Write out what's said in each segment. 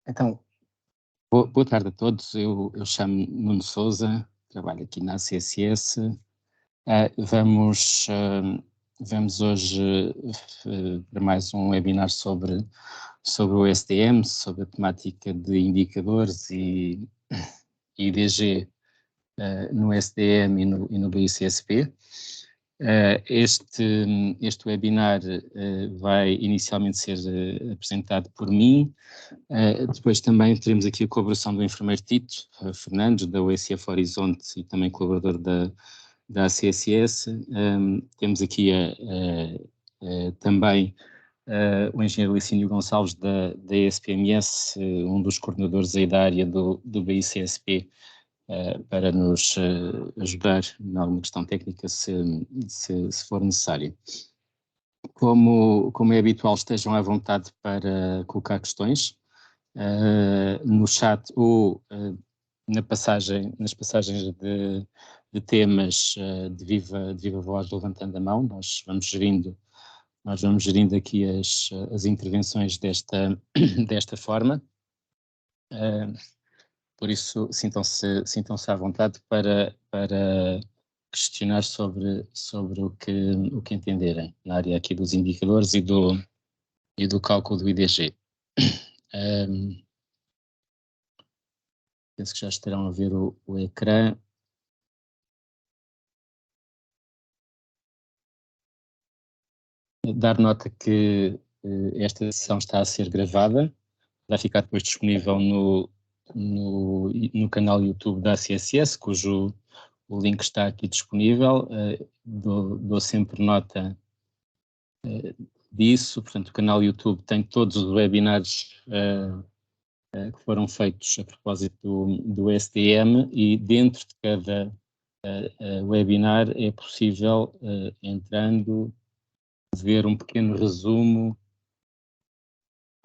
Então, boa tarde a todos. Eu chamo-me Nuno Sousa, trabalho aqui na ACSS. Vamos hoje para mais um webinar sobre o SDM, sobre a temática de indicadores e IDG no SDM e no BICSP. Este webinar vai inicialmente ser apresentado por mim. Depois também teremos aqui a colaboração do enfermeiro Tito Fernandes, da UECF Horizonte e também colaborador da ACSS. Temos aqui também o engenheiro Licínio Gonçalves da ESPMS, um dos coordenadores aí da área do BICSP, para nos ajudar em alguma questão técnica se for necessário. Como é habitual, estejam à vontade para colocar questões no chat ou nas passagens de temas de viva voz, levantando a mão. Nós vamos gerindo aqui as intervenções desta forma. Por isso, sintam-se à vontade para questionar sobre o que entenderem na área aqui dos indicadores e do cálculo do IDG. Penso que já estarão a ver o ecrã. Dar nota que esta sessão está a ser gravada, vai ficar depois disponível no canal YouTube da ACSS, cujo o link está aqui disponível. Dou sempre nota disso. Portanto, o canal YouTube tem todos os webinars que foram feitos a propósito do SDM, e dentro de cada webinar é possível, entrando, ver um pequeno resumo,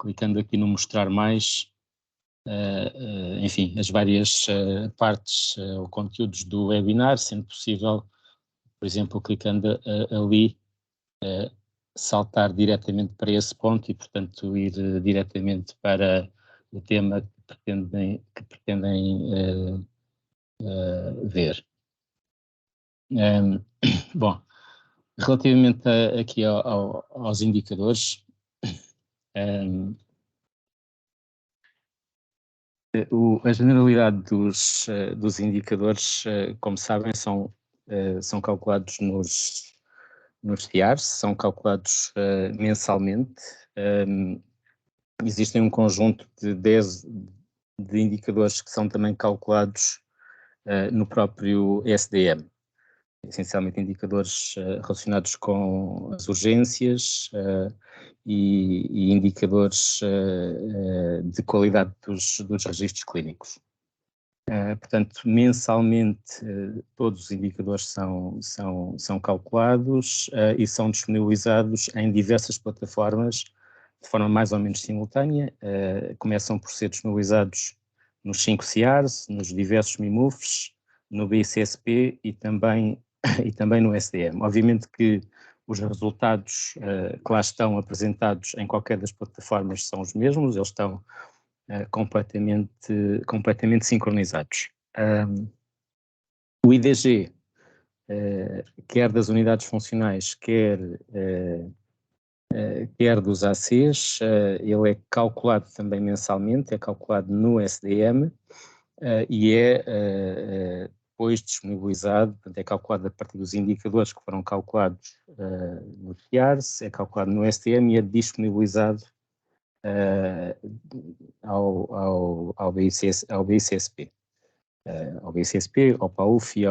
clicando aqui no mostrar mais, enfim, as várias partes ou conteúdos do webinar, sendo possível, por exemplo, clicando ali, saltar diretamente para esse ponto e, portanto, ir diretamente para o tema que pretendem ver. Bom, relativamente aqui aos indicadores, a generalidade dos indicadores, como sabem, são calculados nos TIARs, são calculados mensalmente. Existem um conjunto de 10 de indicadores que são também calculados no próprio SDM. Essencialmente indicadores relacionados com as urgências e indicadores de qualidade dos registros clínicos. Portanto, mensalmente todos os indicadores são calculados e são disponibilizados em diversas plataformas de forma mais ou menos simultânea. Começam por ser disponibilizados nos 5 CIARs, nos diversos MIMUFs, no BICSP e também no SDM. Obviamente que os resultados que lá estão apresentados em qualquer das plataformas são os mesmos, eles estão completamente sincronizados. O IDG, quer das unidades funcionais, quer dos ACs, ele é calculado também mensalmente, é calculado no SDM e é depois disponibilizado, portanto é calculado a partir dos indicadores que foram calculados no TIARS, é calculado no SDM e é disponibilizado ao BICSP, ao PAUF e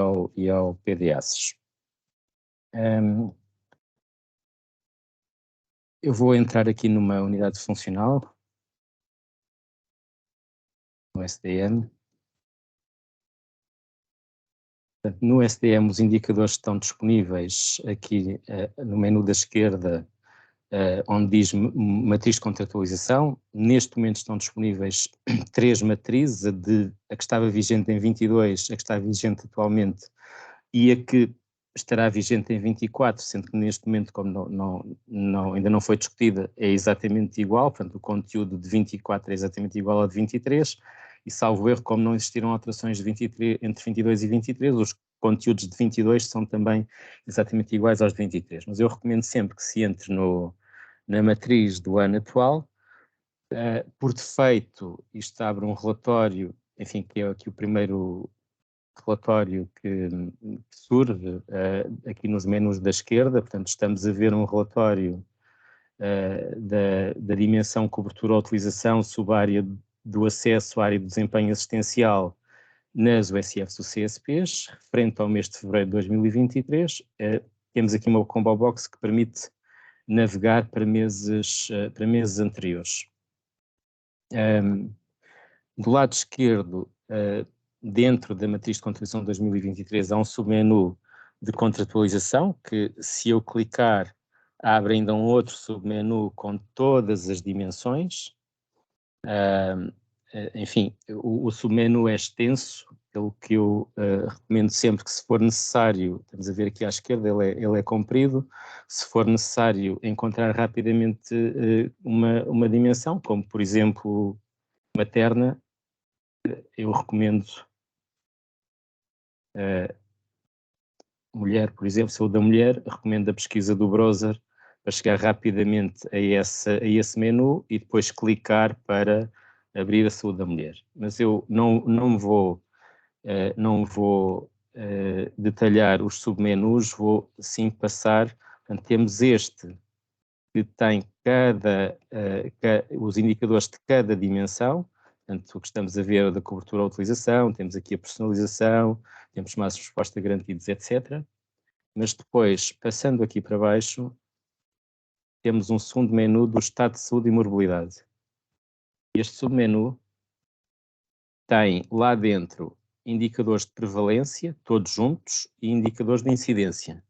ao PDACs. Eu vou entrar aqui numa unidade funcional, no SDM. Portanto, no SDM os indicadores estão disponíveis aqui no menu da esquerda, onde diz matriz de contratualização. Neste momento estão disponíveis 3 matrizes, a que estava vigente em 22, a que está vigente atualmente e a que estará vigente em 24, sendo que neste momento, como ainda não foi discutida, é exatamente igual, portanto o conteúdo de 24 é exatamente igual ao de 23, e salvo erro, como não existiram alterações de 23, entre 22 e 23, os conteúdos de 22 são também exatamente iguais aos de 23, mas eu recomendo sempre que se entre na matriz do ano atual. Por defeito, isto abre um relatório, enfim, que é aqui o primeiro relatório que surge aqui nos menus da esquerda, portanto estamos a ver um relatório da dimensão cobertura ou utilização subárea do acesso à área de desempenho assistencial nas USFs ou CSPs, referente ao mês de fevereiro de 2023. Temos aqui uma combo box que permite navegar para meses anteriores. Do lado esquerdo, dentro da matriz de contribuição de 2023, há um submenu de contratualização, que se eu clicar, abre ainda um outro submenu com todas as dimensões. Enfim, o submenu é extenso, pelo que eu recomendo sempre que, se for necessário, estamos a ver aqui à esquerda, ele é comprido, se for necessário encontrar rapidamente uma dimensão, como por exemplo materna, eu recomendo mulher, por exemplo, saúde da mulher, recomendo a pesquisa do browser para chegar rapidamente a esse menu e depois clicar para abrir a saúde da mulher. Mas eu não vou detalhar os submenus, vou sim passar. Portanto, temos este que tem os indicadores de cada dimensão. Portanto, o que estamos a ver da cobertura à utilização, temos aqui a personalização, temos mais resposta garantidos, etc. Mas depois, passando aqui para baixo, temos um segundo menu do estado de saúde e morbilidade. Este submenu tem lá dentro indicadores de prevalência, todos juntos, e indicadores de incidência.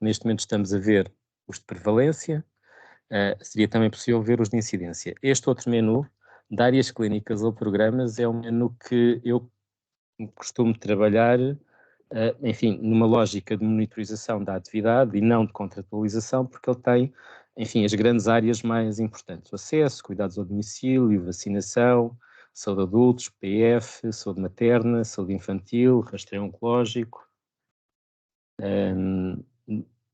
Neste momento estamos a ver os de prevalência, seria também possível ver os de incidência. Este outro menu, de áreas clínicas ou programas, é um menu que eu costumo trabalhar, enfim, numa lógica de monitorização da atividade e não de contratualização, porque ele tem, enfim, as grandes áreas mais importantes: o acesso, cuidados ao domicílio, vacinação, saúde de adultos, PF, saúde materna, saúde infantil, rastreio oncológico,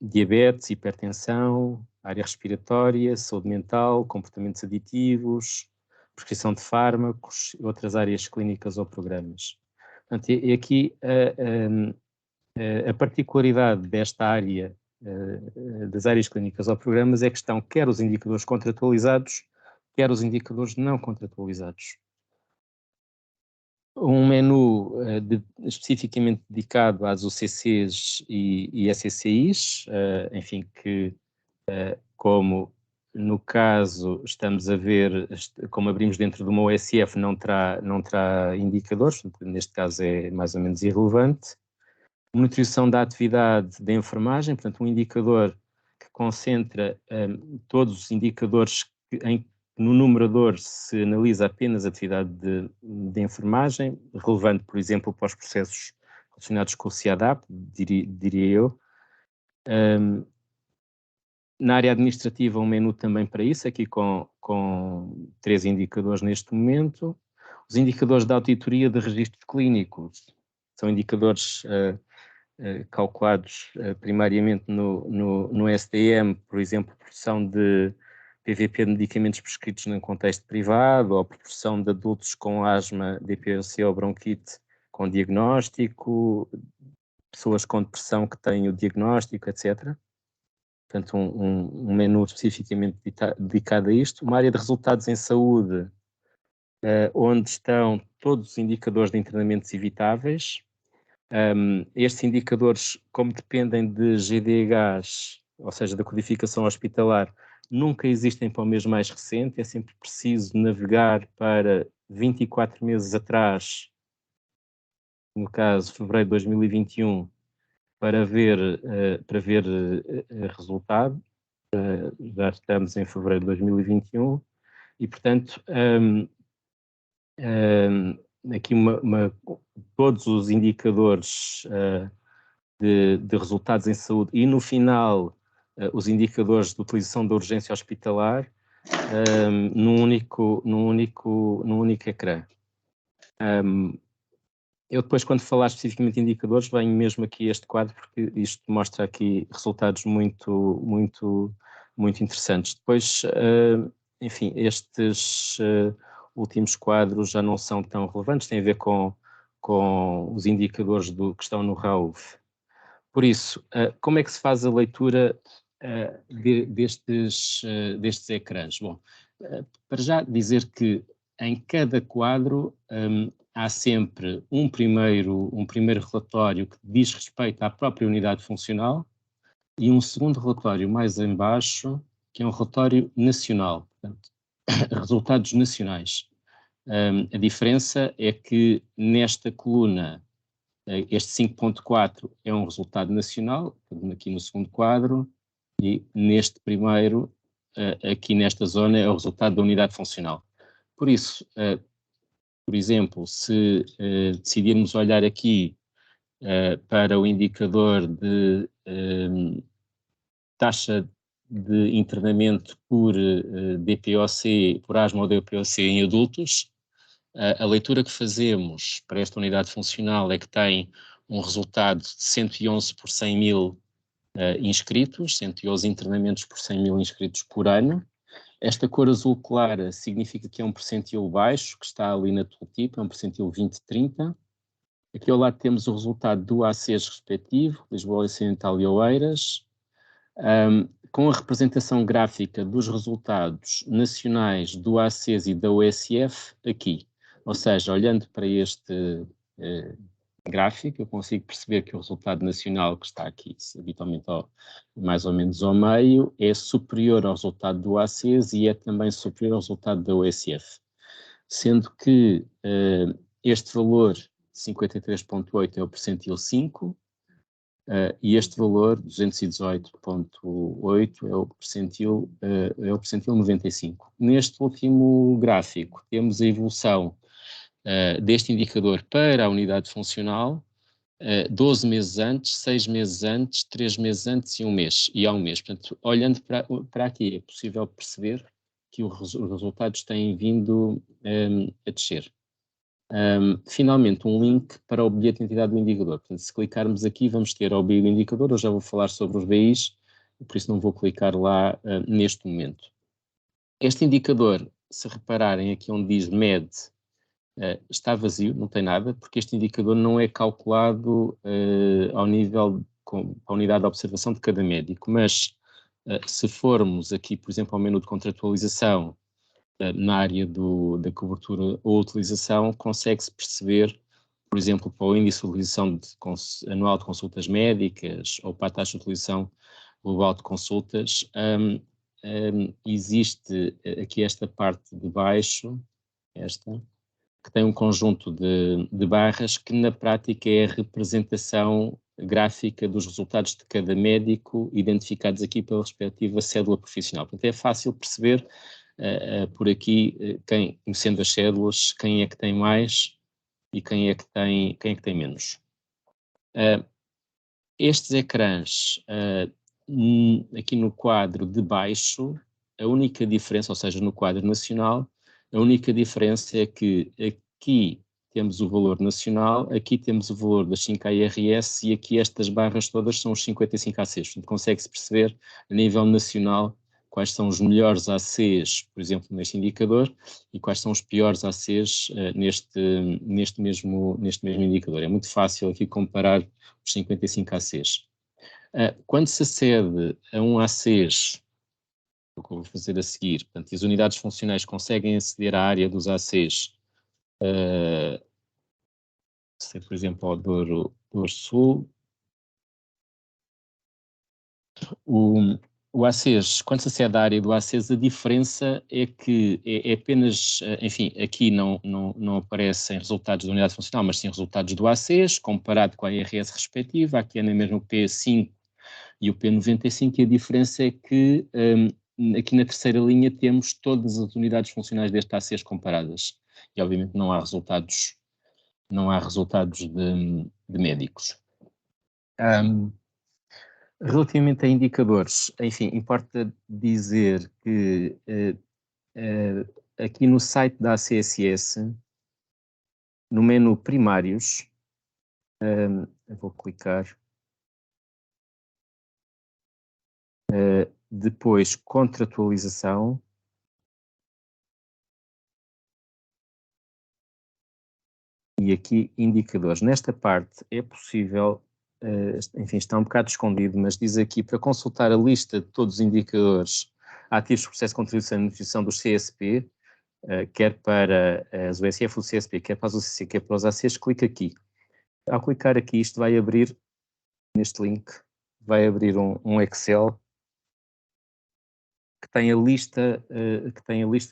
diabetes, hipertensão, área respiratória, saúde mental, comportamentos aditivos, prescrição de fármacos, outras áreas clínicas ou programas. Portanto, e aqui a particularidade desta área, das áreas clínicas ou programas, é que estão quer os indicadores contratualizados, quer os indicadores não contratualizados. Um menu especificamente dedicado às UCCs e SCCIs, enfim, que como no caso estamos a ver, como abrimos dentro de uma OSF, não terá indicadores, neste caso é mais ou menos irrelevante. Monitorização da atividade da enfermagem, portanto um indicador que concentra todos os indicadores no numerador se analisa apenas a atividade de enfermagem, relevante, por exemplo, para os processos relacionados com o CIADAP, diria eu. Na área administrativa, um menu também para isso, aqui com 3 indicadores neste momento. Os indicadores da auditoria de registros clínicos são indicadores calculados primariamente no SDM, por exemplo, proporção de PVP de medicamentos prescritos num contexto privado, ou proporção de adultos com asma, DPOC ou bronquite com diagnóstico, pessoas com depressão que têm o diagnóstico, etc. Portanto, um menu especificamente dedicado a isto. Uma área de resultados em saúde, onde estão todos os indicadores de internamentos evitáveis. Estes indicadores, como dependem de GDHs, ou seja, da codificação hospitalar, nunca existem para o mês mais recente, é sempre preciso navegar para 24 meses atrás, no caso, fevereiro de 2021, para ver resultado. Já estamos em fevereiro de 2021 e, portanto, aqui todos os indicadores de resultados em saúde e, no final, os indicadores de utilização da urgência hospitalar num único ecrã. Eu depois, quando falar especificamente de indicadores, venho mesmo aqui a este quadro, porque isto mostra aqui resultados muito interessantes. Depois, enfim, estes últimos quadros já não são tão relevantes, têm a ver com os indicadores que estão no RAUV. Por isso, como é que se faz a leitura destes ecrãs? Bom, para já dizer que em cada quadro há sempre um primeiro relatório que diz respeito à própria unidade funcional e um segundo relatório mais em baixo, que é um relatório nacional, portanto, resultados nacionais. A diferença é que nesta coluna, este 5.4 é um resultado nacional, aqui no segundo quadro, e neste primeiro, aqui nesta zona, é o resultado da unidade funcional. Por isso, por exemplo, se decidirmos olhar aqui para o indicador de taxa de internamento por DPOC, por asma ou DPOC em adultos, a leitura que fazemos para esta unidade funcional é que tem um resultado de 111 por 100 mil inscritos, 111 internamentos por 100 mil inscritos por ano. Esta cor azul clara significa que é um percentil baixo, que está ali na tooltip, é um percentil 20-30. Aqui ao lado temos o resultado do ACES respectivo, Lisboa Ocidental e Oeiras, com a representação gráfica dos resultados nacionais do ACES e da USF aqui. Ou seja, olhando para este gráfico, eu consigo perceber que o resultado nacional que está aqui, habitualmente mais ou menos ao meio, é superior ao resultado do ACES e é também superior ao resultado da USF. Sendo que este valor, 53.8, é o percentil 5, e este valor, 218.8, é o percentil 95. Neste último gráfico, temos a evolução deste indicador para a unidade funcional, 12 meses antes, 6 meses antes, 3 meses antes e um mês, e há um mês. Portanto, olhando para aqui, é possível perceber que os resultados têm vindo a descer. Finalmente, um link para o bilhete de identidade do indicador. Portanto, se clicarmos aqui, vamos ter ao BI do indicador. Eu já vou falar sobre os BIs, por isso não vou clicar lá neste momento. Este indicador, se repararem aqui onde diz MED, está vazio, não tem nada, porque este indicador não é calculado ao nível, com a unidade de observação de cada médico, mas se formos aqui, por exemplo, ao menu de contratualização, na área da cobertura ou utilização, consegue-se perceber, por exemplo, para o índice de utilização anual de consultas médicas ou para a taxa de utilização global de consultas, existe aqui esta parte de baixo, que tem um conjunto de barras que na prática é a representação gráfica dos resultados de cada médico identificados aqui pela respectiva cédula profissional. Portanto, é fácil perceber por aqui, conhecendo as cédulas, quem é que tem mais e quem é que tem menos. Estes ecrãs, aqui no quadro de baixo, a única diferença, ou seja, no quadro nacional, a única diferença é que aqui temos o valor nacional, aqui temos o valor das 5 ARS e aqui estas barras todas são os 55 ACs. Portanto, consegue-se perceber a nível nacional quais são os melhores ACs, por exemplo, neste indicador, e quais são os piores ACs neste mesmo indicador. É muito fácil aqui comparar os 55 ACs. Quando se acede a um ACs, o que eu vou fazer a seguir, portanto, as unidades funcionais conseguem aceder à área dos ACs, por exemplo, ao Douro Sul. O ACES, quando se acede à área do ACES, a diferença é que é apenas, enfim, aqui não aparecem resultados da unidade funcional, mas sim resultados do ACES, comparado com a IRS respectiva. Aqui é na mesma o P5 e o P95, e a diferença é que aqui na terceira linha temos todas as unidades funcionais deste ACES comparadas, e obviamente não há resultados de médicos. Relativamente a indicadores, enfim, importa dizer que aqui no site da ACSS, no menu primários, eu vou clicar, depois contratualização, e aqui indicadores. Nesta parte é possível, enfim, está um bocado escondido, mas diz aqui para consultar a lista de todos os indicadores ativos de processo de contribuição e notificação dos CSP, quer para as USF ou o CSP, quer para as UCC, quer para os ACs, clica aqui. Ao clicar aqui, isto vai abrir, neste link, vai abrir um Excel que tem a lista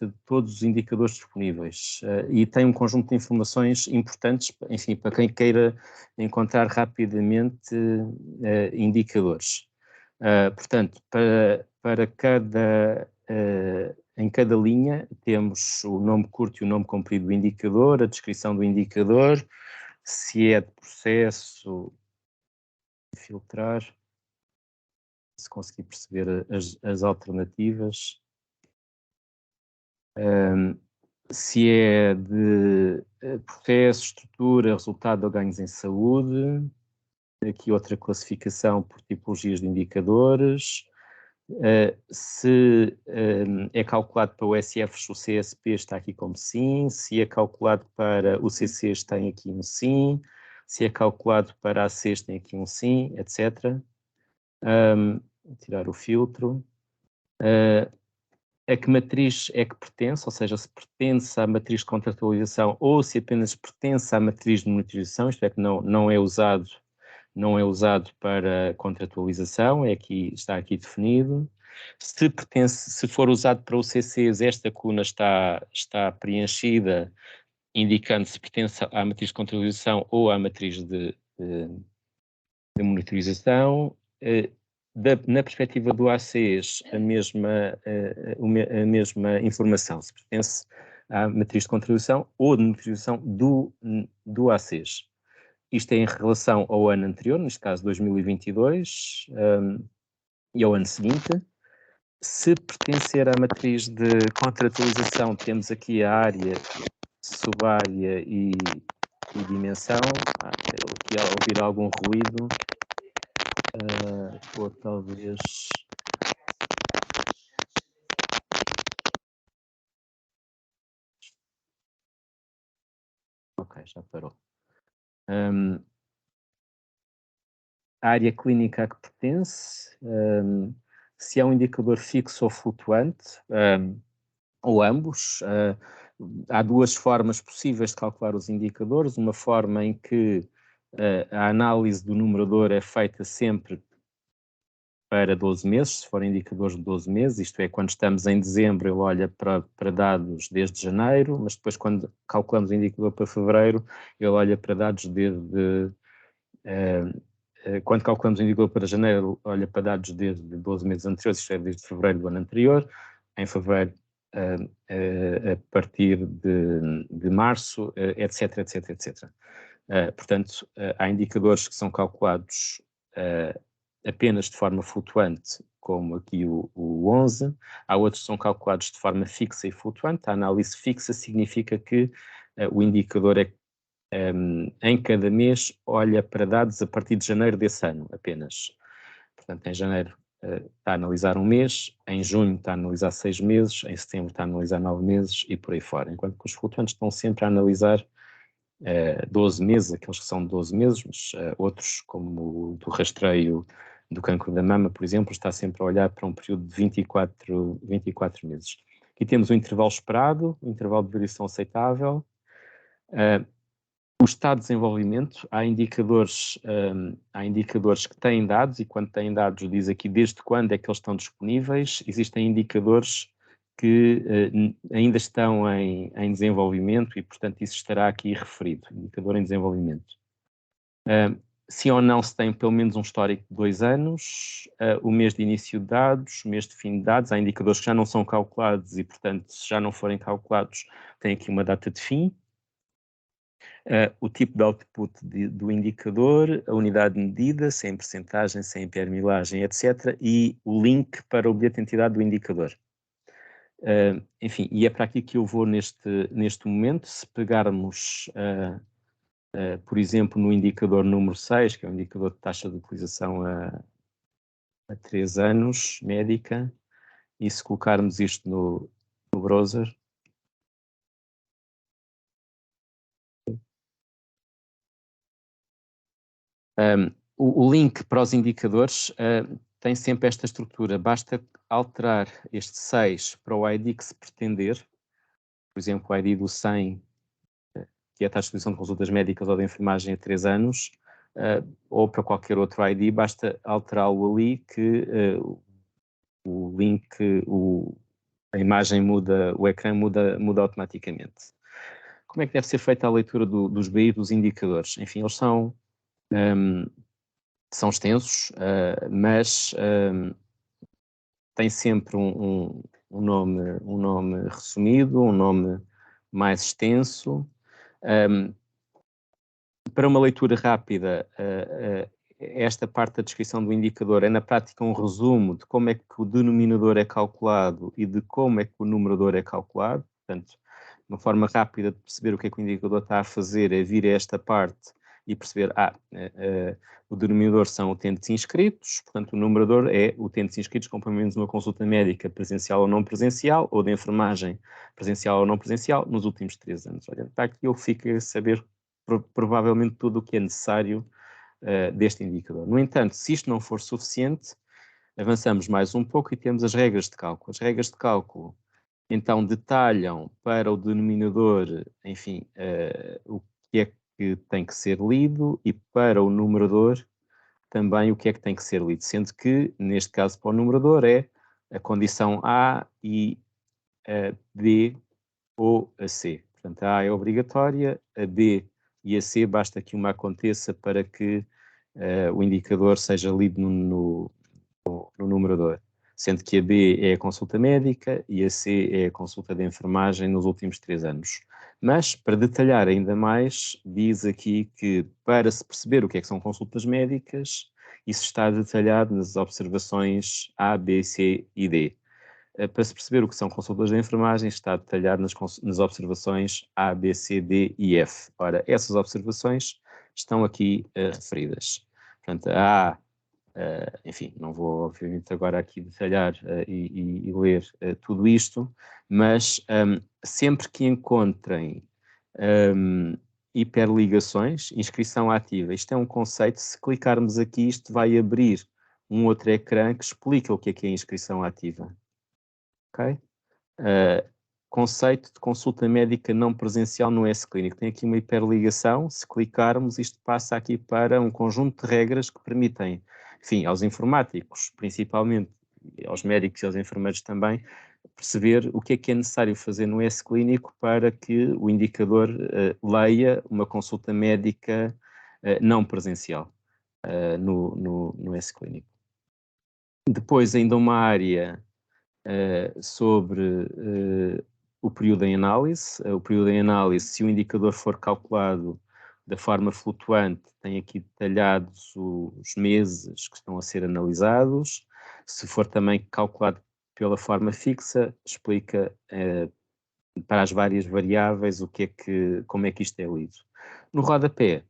de todos os indicadores disponíveis e tem um conjunto de informações importantes, enfim, para quem queira encontrar rapidamente indicadores. Portanto, em cada linha temos o nome curto e o nome comprido do indicador, a descrição do indicador, se é de processo, filtrar, se conseguir perceber as alternativas, se é de processo, estrutura, resultado ou ganhos em saúde, aqui outra classificação por tipologias de indicadores, se é calculado para o SF, o CSP está aqui como sim, se é calculado para o CCs tem aqui um sim, se é calculado para ACs tem aqui um sim, etc. Tirar o filtro. A que matriz é que pertence, ou seja, se pertence à matriz de contratualização ou se apenas pertence à matriz de monitorização, isto é que não é usado para contratualização, está aqui definido. Se for usado para o CCs, esta coluna está preenchida, indicando se pertence à matriz de contratualização ou à matriz de monitorização. Na perspectiva do ACES, a mesma informação, se pertence à matriz de contribuição ou de monitorização do ACES. Isto é em relação ao ano anterior, neste caso 2022, e ao ano seguinte. Se pertencer à matriz de contratualização, temos aqui a área, subárea e dimensão. Aqui ao ouvir algum ruído, ou talvez... Ok, já parou. A área clínica a que pertence, se é um indicador fixo ou flutuante, ou ambos. Há duas formas possíveis de calcular os indicadores, uma forma em que a análise do numerador é feita sempre para 12 meses, se forem indicadores de 12 meses, isto é, quando estamos em dezembro ele olha para dados desde janeiro, mas depois quando calculamos o indicador para fevereiro, ele olha para dados desde... quando calculamos o indicador para janeiro, olha para dados desde 12 meses anteriores, isto é, desde fevereiro do ano anterior. Em fevereiro, a partir de março, etc, etc, etc. Portanto, há indicadores que são calculados apenas de forma flutuante, como aqui o 11, há outros que são calculados de forma fixa e flutuante. A análise fixa significa que o indicador em cada mês olha para dados a partir de janeiro desse ano apenas. Portanto, em janeiro está a analisar um mês, em junho está a analisar 6 meses, em setembro está a analisar 9 meses e por aí fora. Enquanto que os flutuantes estão sempre a analisar 12 meses, aqueles que são de 12 meses, mas outros, como o do rastreio do cancro da mama, por exemplo, está sempre a olhar para um período de 24 meses. Aqui temos o intervalo esperado, o intervalo de variação aceitável, o estado de desenvolvimento. Há indicadores que têm dados, e quando têm dados diz aqui desde quando é que eles estão disponíveis. Existem indicadores que ainda estão em desenvolvimento e, portanto, isso estará aqui referido, indicador em desenvolvimento. Sim ou não se tem pelo menos um histórico de 2 anos, o mês de início de dados, o mês de fim de dados. Há indicadores que já não são calculados e, portanto, se já não forem calculados, tem aqui uma data de fim. O tipo de output do indicador, a unidade de medida, se é em percentagem, se é em permilagem, etc. E o link para o bilhete de entidade do indicador. Enfim, e é para aqui que eu vou neste momento. Se pegarmos, por exemplo, no indicador número 6, que é o indicador de taxa de utilização a 3 anos, médica, e se colocarmos isto no browser, o link para os indicadores tem sempre esta estrutura. Basta alterar este 6 para o ID que se pretender, por exemplo, o ID do 100, que é a taxa de utilização de consultas médicas ou de enfermagem a 3 anos, ou para qualquer outro ID, basta alterá-lo ali que o link, a imagem muda, o ecrã muda automaticamente. Como é que deve ser feita a leitura dos BI dos indicadores? Enfim, eles são extensos, mas tem sempre um nome resumido, um nome mais extenso. Para uma leitura rápida, esta parte da descrição do indicador é, na prática, um resumo de como é que o denominador é calculado e de como é que o numerador é calculado. Portanto, uma forma rápida de perceber o que é que o indicador está a fazer é vir a esta parte e perceber, o denominador são utentes inscritos, portanto o numerador é utentes inscritos com pelo menos uma consulta médica presencial ou não presencial, ou de enfermagem presencial ou não presencial, nos últimos 3 anos. Olha, está aqui, eu fico a saber provavelmente tudo o que é necessário deste indicador. No entanto, se isto não for suficiente, avançamos mais um pouco e temos as regras de cálculo. As regras de cálculo, então, detalham para o denominador, enfim, o que é que tem que ser lido, e para o numerador também o que é que tem que ser lido, sendo que, neste caso, para o numerador é a condição A e a B ou a C. Portanto, a A é obrigatória, a B e a C basta que uma aconteça para que o indicador seja lido no numerador, sendo que a B é a consulta médica e a C é a consulta de enfermagem nos últimos 3 anos. Mas, para detalhar ainda mais, diz aqui que, para se perceber o que é que são consultas médicas, isso está detalhado nas observações A, B, C e D. Para se perceber o que são consultas de enfermagem, está detalhado nas observações A, B, C, D e F. Ora, essas observações estão aqui referidas. Portanto, a A, enfim, não vou obviamente agora aqui detalhar e ler tudo isto, mas sempre que encontrem hiperligações, inscrição ativa, isto é um conceito. Se clicarmos aqui, isto vai abrir um outro ecrã que explica o que é inscrição ativa. Ok? Conceito de consulta médica não presencial no S-Clínico. Tem aqui uma hiperligação. Se clicarmos, isto passa aqui para um conjunto de regras que permitem, enfim, aos informáticos, principalmente, aos médicos e aos enfermeiros também, perceber o que é necessário fazer no S-Clínico para que o indicador leia uma consulta médica não presencial no S-Clínico. Depois, ainda uma área sobre o período em análise. O período em análise, se o indicador for calculado da forma flutuante, tem aqui detalhados os meses que estão a ser analisados. Se for também calculado pela forma fixa, explica para as várias variáveis como é que isto é lido. No rodapé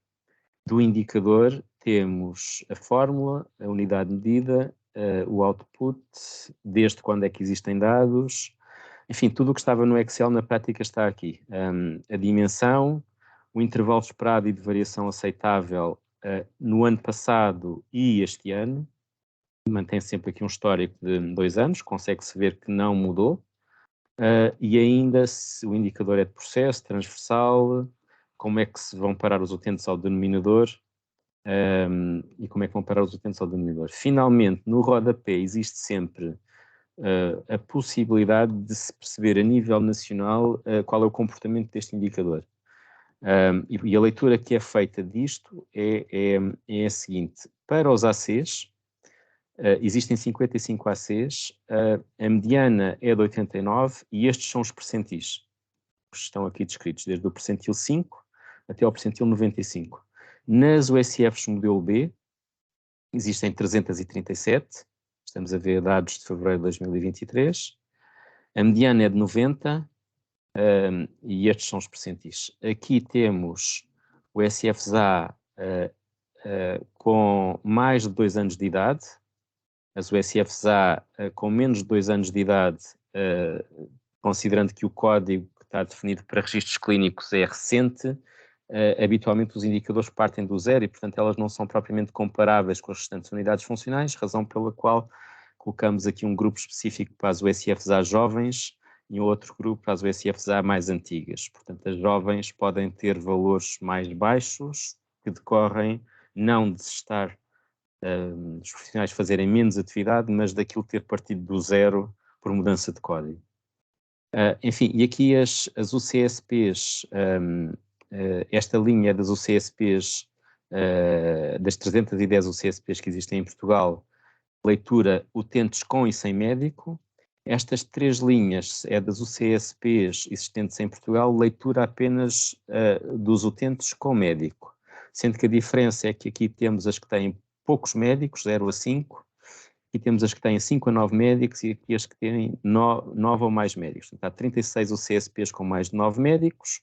do indicador temos a fórmula, a unidade de medida, o output, desde quando é que existem dados, enfim, tudo o que estava no Excel na prática está aqui. A dimensão, o intervalo esperado e de variação aceitável no ano passado e este ano, mantém sempre aqui um histórico de 2 anos, consegue-se ver que não mudou, e ainda se o indicador é de processo, transversal, como é que se vão parar os utentes ao denominador, e como é que vão parar os utentes ao denominador. Finalmente, no rodapé existe sempre a possibilidade de se perceber a nível nacional qual é o comportamento deste indicador. E a leitura que é feita disto é a seguinte: para os ACs, existem 55 ACs, a mediana é de 89 e estes são os percentis que estão aqui descritos, desde o percentil 5 até ao percentil 95. Nas USFs modelo B, existem 337, estamos a ver dados de fevereiro de 2023, a mediana é de 90, e estes são os percentis. Aqui temos USFs-A com mais de 2 anos de idade, as USFs-A com menos de 2 anos de idade, considerando que o código que está definido para registros clínicos é recente, habitualmente os indicadores partem do zero e, portanto, elas não são propriamente comparáveis com as restantes unidades funcionais, razão pela qual colocamos aqui um grupo específico para as USFs-A jovens e outro grupo para as USFs-A mais antigas. Portanto, as jovens podem ter valores mais baixos, que decorrem não de estar os profissionais fazerem menos atividade, mas daquilo ter partido do zero por mudança de código. Enfim, e aqui as UCSPs, esta linha das UCSPs, das 310 UCSPs que existem em Portugal, leitura utentes com e sem médico. Estas 3 linhas é das UCSPs existentes em Portugal, leitura apenas dos utentes com médico. Sendo que a diferença é que aqui temos as que têm poucos médicos, 0 a 5, e temos as que têm 5 a 9 médicos e aqui as que têm 9 ou mais médicos. Portanto, há 36 UCSPs com mais de 9 médicos,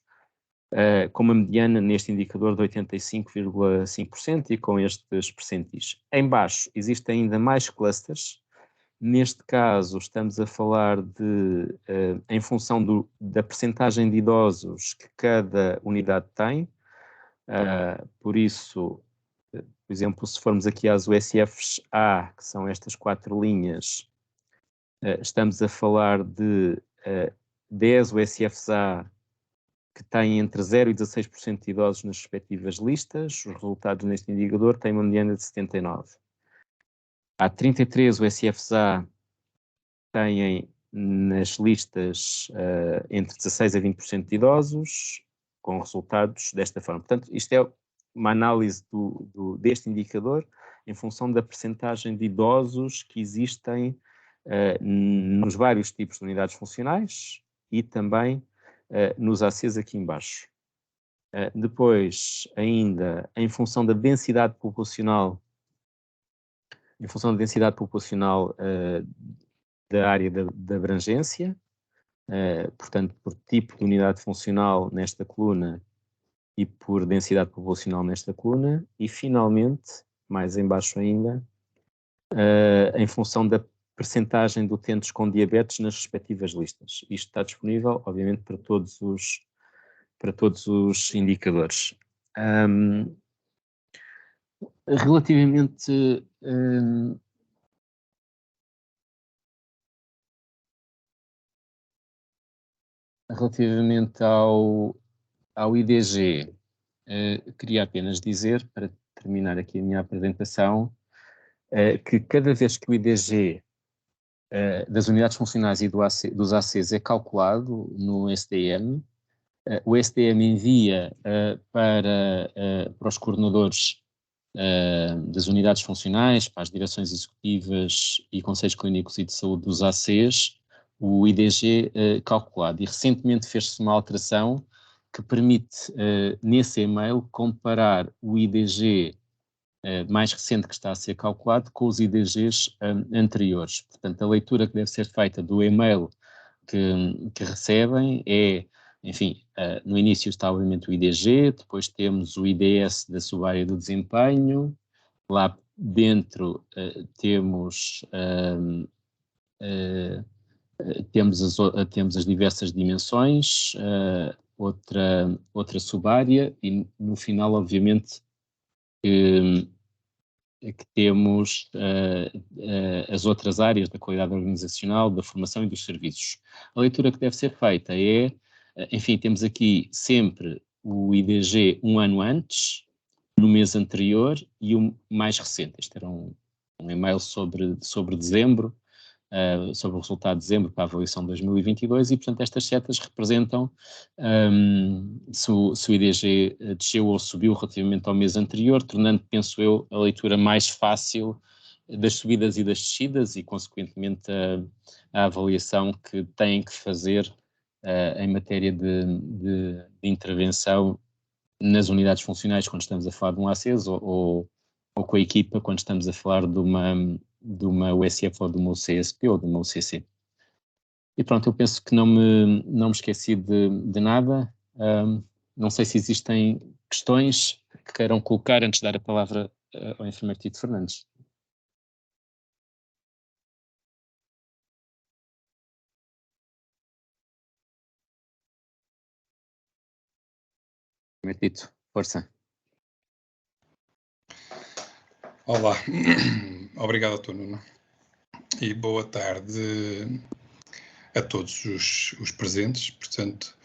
com uma mediana neste indicador de 85,5% e com estes percentis. Em baixo existem ainda mais clusters. Neste caso estamos a falar de, em função da percentagem de idosos que cada unidade tem, por isso, por exemplo, se formos aqui às USFs-A, que são estas 4 linhas, estamos a falar de 10 USFs-A que têm entre 0 e 16% de idosos nas respectivas listas. Os resultados neste indicador têm uma mediana de 79. Há 33 USFs-A que têm nas listas entre 16 a 20% de idosos, com resultados desta forma. Portanto, isto é uma análise deste indicador em função da percentagem de idosos que existem nos vários tipos de unidades funcionais e também nos ACs aqui embaixo. Depois, ainda, em função da densidade populacional, da área da abrangência, portanto, por tipo de unidade funcional nesta coluna e por densidade populacional nesta coluna, e finalmente, mais em baixo ainda, em função da percentagem de utentes com diabetes nas respectivas listas. Isto está disponível, obviamente, para todos os indicadores. Relativamente ao IDG, queria apenas dizer, para terminar aqui a minha apresentação, que cada vez que o IDG das unidades funcionais e dos ACs é calculado no SDM, o SDM envia para os coordenadores das unidades funcionais, para as direções executivas e conselhos clínicos e de saúde dos ACs, o IDG calculado. E recentemente fez-se uma alteração que permite, nesse e-mail, comparar o IDG mais recente que está a ser calculado com os IDGs anteriores. Portanto, a leitura que deve ser feita do e-mail que recebem é, enfim, no início está obviamente o IDG, depois temos o IDS da subárea do desempenho, lá dentro temos as diversas dimensões, outra subárea e no final, obviamente, que temos as outras áreas da qualidade organizacional, da formação e dos serviços. A leitura que deve ser feita é, enfim, temos aqui sempre o IDG um ano antes, no mês anterior e o mais recente. Este era um e-mail sobre dezembro, sobre o resultado de dezembro para a avaliação de 2022 e, portanto, estas setas representam se o IDG desceu ou subiu relativamente ao mês anterior, tornando, penso eu, a leitura mais fácil das subidas e das descidas e, consequentemente, a avaliação que têm que fazer em matéria de intervenção nas unidades funcionais quando estamos a falar de um ACES ou com a equipa quando estamos a falar de uma USF ou de uma UCSP ou de uma UCC. E pronto, eu penso que não me esqueci de nada. Não sei se existem questões que queiram colocar antes de dar a palavra ao enfermeiro Tito Fernandes. Enfermeiro Tito, força. Olá, obrigado a tu, Nuno, e boa tarde a todos os presentes. Portanto,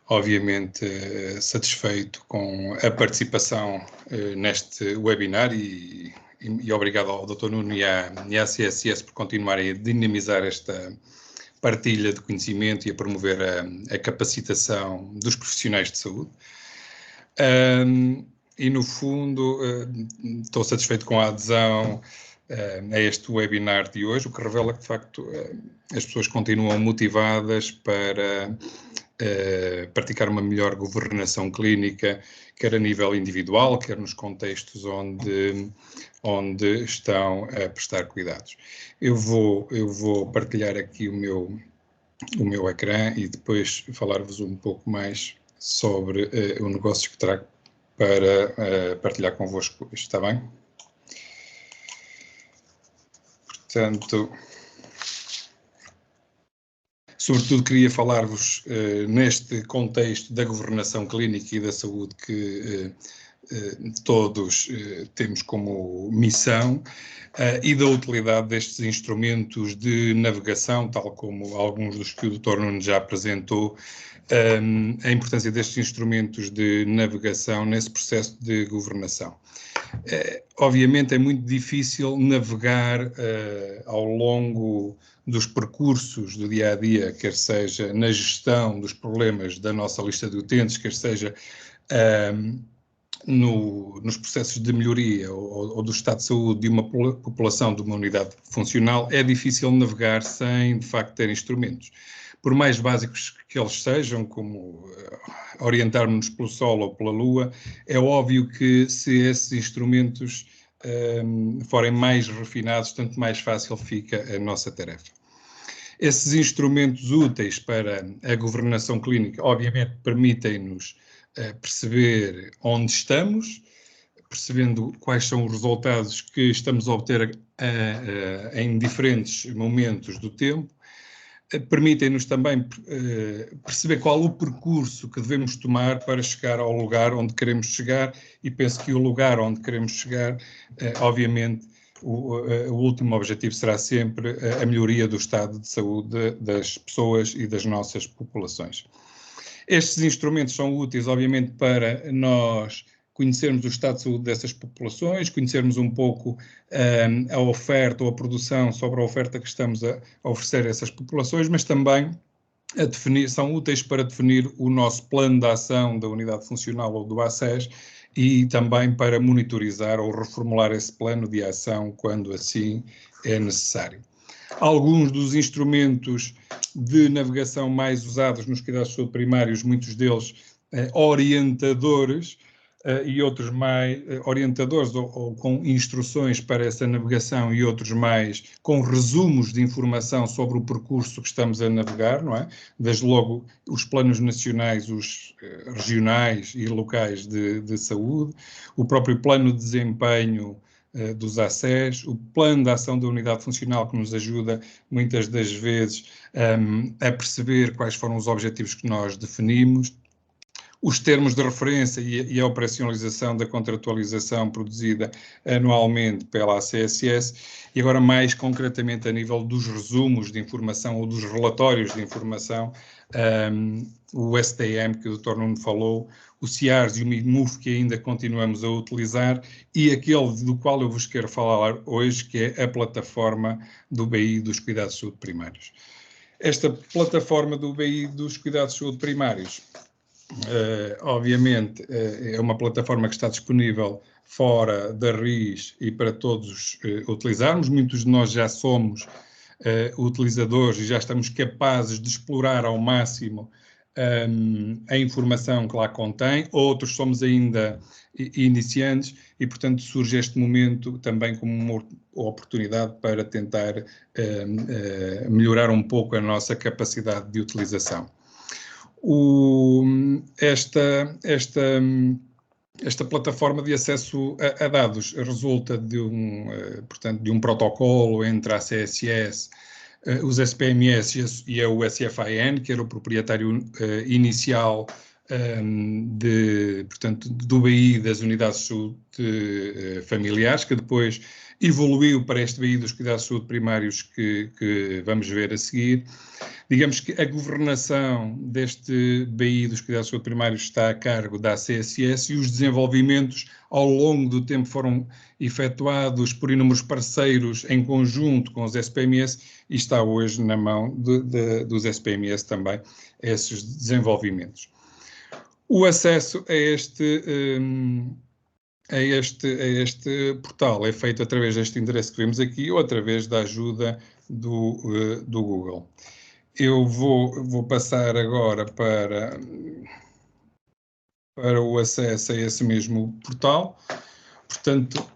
obviamente satisfeito com a participação neste webinar e obrigado ao Dr. Nuno e à CSS por continuarem a dinamizar esta partilha de conhecimento e a promover a capacitação dos profissionais de saúde. E, no fundo, estou satisfeito com a adesão a este webinar de hoje, o que revela que, de facto, as pessoas continuam motivadas para praticar uma melhor governação clínica, quer a nível individual, quer nos contextos onde estão a prestar cuidados. Eu vou partilhar aqui o meu ecrã e depois falar-vos um pouco mais sobre o negócio que trago para partilhar convosco. Está bem? Portanto, sobretudo queria falar-vos neste contexto da governação clínica e da saúde que todos temos como missão e da utilidade destes instrumentos de navegação, tal como alguns dos que o Dr. Nuno já apresentou, a importância destes instrumentos de navegação nesse processo de governação. Obviamente é muito difícil navegar ao longo dos percursos do dia-a-dia, quer seja na gestão dos problemas da nossa lista de utentes, quer seja nos processos de melhoria ou do estado de saúde de uma população, de uma unidade funcional, é difícil navegar sem, de facto, ter instrumentos. Por mais básicos que eles sejam, como orientarmos-nos pelo Sol ou pela Lua, é óbvio que se esses instrumentos forem mais refinados, tanto mais fácil fica a nossa tarefa. Esses instrumentos úteis para a governação clínica, obviamente, permitem-nos perceber onde estamos, percebendo quais são os resultados que estamos a obter em diferentes momentos do tempo, permitem-nos também perceber qual o percurso que devemos tomar para chegar ao lugar onde queremos chegar, e penso que o lugar onde queremos chegar, obviamente, o último objetivo será sempre a melhoria do estado de saúde das pessoas e das nossas populações. Estes instrumentos são úteis, obviamente, para nós conhecermos o estado de saúde dessas populações, conhecermos um pouco a oferta ou a produção sobre a oferta que estamos a oferecer a essas populações, mas também são úteis para definir o nosso plano de ação da unidade funcional ou do ACES e também para monitorizar ou reformular esse plano de ação quando assim é necessário. Alguns dos instrumentos de navegação mais usados nos cuidados de saúde primários, muitos deles orientadores, e outros mais orientadores ou com instruções para essa navegação e outros mais com resumos de informação sobre o percurso que estamos a navegar, não é? Desde logo os planos nacionais, os regionais e locais de saúde, o próprio plano de desempenho dos ACES, o plano de ação da unidade funcional que nos ajuda muitas das vezes a perceber quais foram os objetivos que nós definimos, os termos de referência e a operacionalização da contratualização produzida anualmente pela ACSS e agora mais concretamente a nível dos resumos de informação ou dos relatórios de informação, o STM que o Dr. Nuno falou, o CIARS e o MIMUF que ainda continuamos a utilizar e aquele do qual eu vos quero falar hoje, que é a plataforma do BI dos Cuidados de Saúde Primários. Esta plataforma do BI dos Cuidados de Saúde Primários obviamente é uma plataforma que está disponível fora da RIS e para todos utilizarmos. Muitos de nós já somos utilizadores e já estamos capazes de explorar ao máximo a informação que lá contém, outros somos ainda iniciantes e, portanto, surge este momento também como uma oportunidade para tentar melhorar um pouco a nossa capacidade de utilização. Esta plataforma de acesso a dados resulta portanto, de um protocolo entre a CSS, os SPMS e a USFIN, que era o proprietário inicial portanto, do BI das unidades de saúde familiares, que depois evoluiu para este BI dos cuidados de saúde primários que vamos ver a seguir. Digamos que a governação deste BI dos cuidados de saúde primários está a cargo da CSS e os desenvolvimentos ao longo do tempo foram efetuados por inúmeros parceiros em conjunto com os SPMS e está hoje na mão dos SPMS também esses desenvolvimentos. O acesso a este portal é feito através deste endereço que vemos aqui ou através da ajuda do Google. Eu vou passar agora para o acesso a esse mesmo portal. Portanto,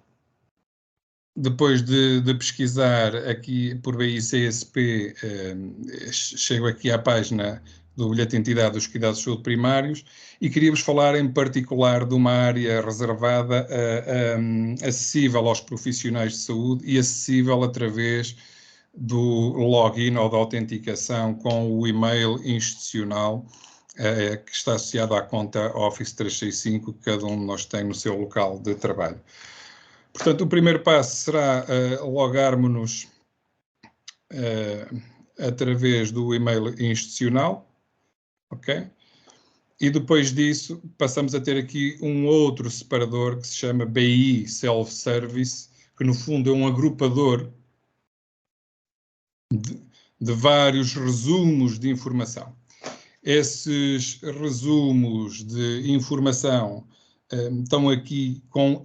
depois de pesquisar aqui por BI-CSP, chego aqui à página do bilhete de identidade dos cuidados de saúde primários e queríamos falar em particular de uma área reservada acessível aos profissionais de saúde e acessível através do login ou da autenticação com o e-mail institucional que está associado à conta Office 365 que cada um de nós tem no seu local de trabalho. Portanto, o primeiro passo será logarmos-nos através do e-mail institucional, ok? E depois disso passamos a ter aqui um outro separador que se chama BI Self-Service, que no fundo é um agrupador de vários resumos de informação. Esses resumos de informação estão aqui com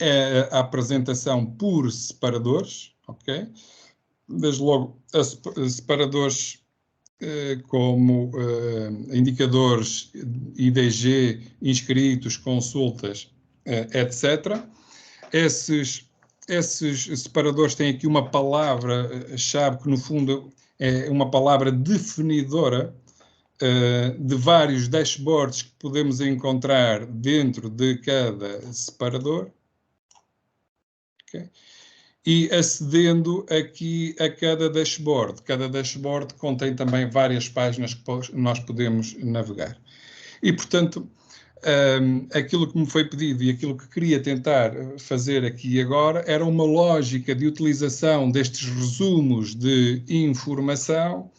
a apresentação por separadores, ok? Desde logo, separadores como indicadores, IDG, inscritos, consultas, etc. Esses separadores têm aqui uma palavra-chave que, no fundo, é uma palavra definidora de vários dashboards que podemos encontrar dentro de cada separador. Okay? E acedendo aqui a cada dashboard. Cada dashboard contém também várias páginas que nós podemos navegar. E, portanto, aquilo que me foi pedido e aquilo que queria tentar fazer aqui agora era uma lógica de utilização destes resumos de informação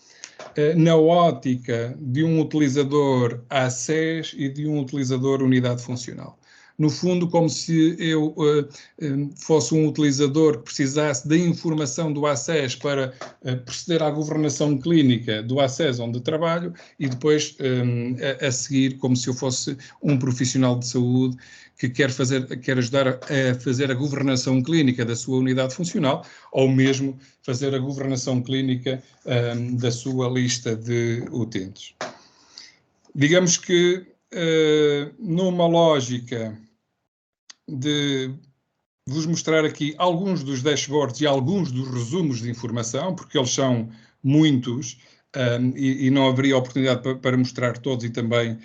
na ótica de um utilizador ACES e de um utilizador unidade funcional. No fundo, como se eu fosse um utilizador que precisasse da informação do ACES para proceder à governação clínica do ACES onde trabalho e depois, a seguir, como se eu fosse um profissional de saúde que quer ajudar a fazer a governação clínica da sua unidade funcional ou mesmo fazer a governação clínica da sua lista de utentes. Digamos que numa lógica de vos mostrar aqui alguns dos dashboards e alguns dos resumos de informação, porque eles são muitos e não haveria oportunidade para mostrar todos e também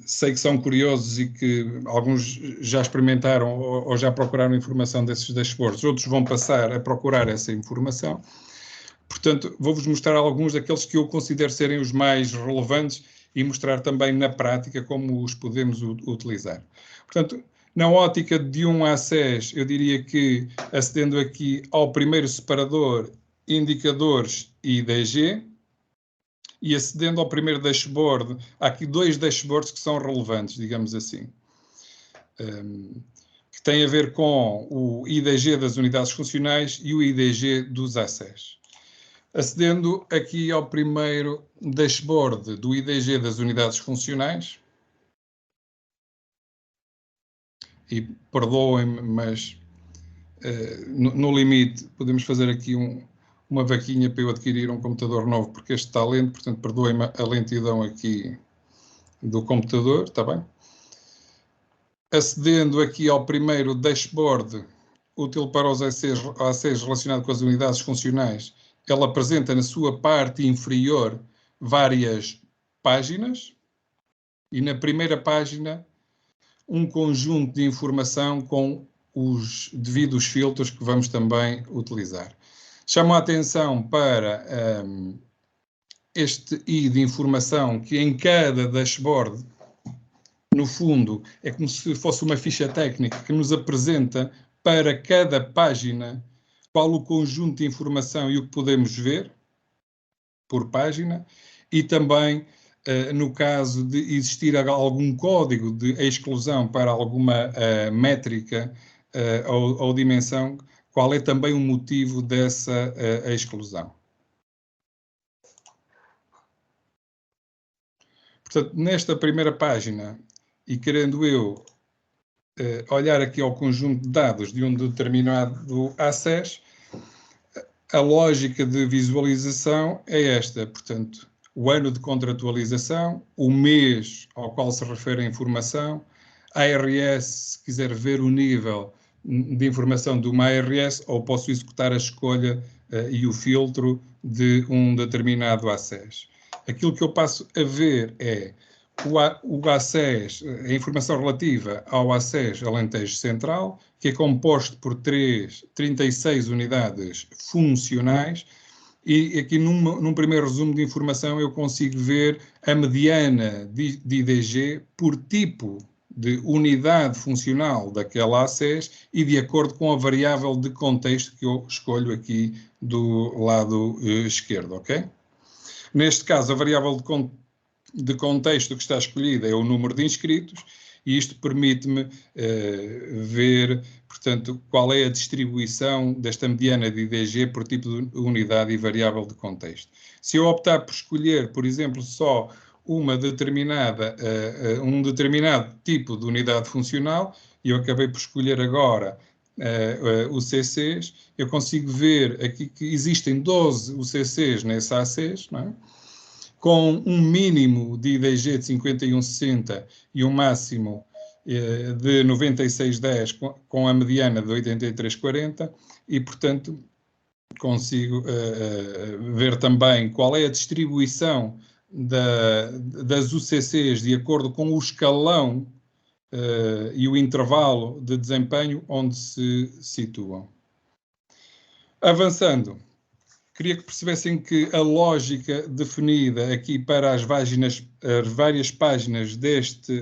sei que são curiosos e que alguns já experimentaram ou já procuraram informação desses dashboards, outros vão passar a procurar essa informação. Portanto, vou-vos mostrar alguns daqueles que eu considero serem os mais relevantes e mostrar também na prática como os podemos utilizar. Portanto, na ótica de um ACES, eu diria que, acedendo aqui ao primeiro separador, indicadores e IDG, e acedendo ao primeiro dashboard, há aqui dois dashboards que são relevantes, digamos assim, que têm a ver com o IDG das unidades funcionais e o IDG dos ACES. Acedendo aqui ao primeiro dashboard do IDG das unidades funcionais, e perdoem-me, mas no limite podemos fazer aqui uma vaquinha para eu adquirir um computador novo, porque este está lento, portanto perdoem-me a lentidão aqui do computador, está bem? Acedendo aqui ao primeiro dashboard, útil para os ACs relacionado com as unidades funcionais, ela apresenta na sua parte inferior várias páginas e na primeira página um conjunto de informação com os devidos filtros que vamos também utilizar. Chamo a atenção para este I de informação que em cada dashboard, no fundo, é como se fosse uma ficha técnica que nos apresenta para cada página qual o conjunto de informação e o que podemos ver por página e também, no caso de existir algum código de exclusão para alguma métrica ou dimensão, qual é também o motivo dessa exclusão. Portanto, nesta primeira página, e querendo eu olhar aqui ao conjunto de dados de um determinado ACES, a lógica de visualização é esta, portanto, o ano de contratualização, o mês ao qual se refere a informação, a ARS, se quiser ver o nível de informação de uma ARS, ou posso executar a escolha e o filtro de um determinado ACES. Aquilo que eu passo a ver é o ACES, a informação relativa ao ACES Alentejo Central, que é composto por 36 unidades funcionais, e aqui num primeiro resumo de informação eu consigo ver a mediana de IDG por tipo de unidade funcional daquela ACES e de acordo com a variável de contexto que eu escolho aqui do lado esquerdo, ok? Neste caso, a variável de contexto que está escolhida é o número de inscritos e isto permite-me ver, portanto, qual é a distribuição desta mediana de IDG por tipo de unidade e variável de contexto. Se eu optar por escolher, por exemplo, só um determinado tipo de unidade funcional, e eu acabei por escolher agora os CCs, eu consigo ver aqui que existem 12 UCCs nesse ACES, não é? Com um mínimo de IDG de 51,60 e um máximo de 96,10 com a mediana de 83,40 e, portanto, consigo ver também qual é a distribuição das UCCs de acordo com o escalão e o intervalo de desempenho onde se situam. Avançando, queria que percebessem que a lógica definida aqui para as várias páginas deste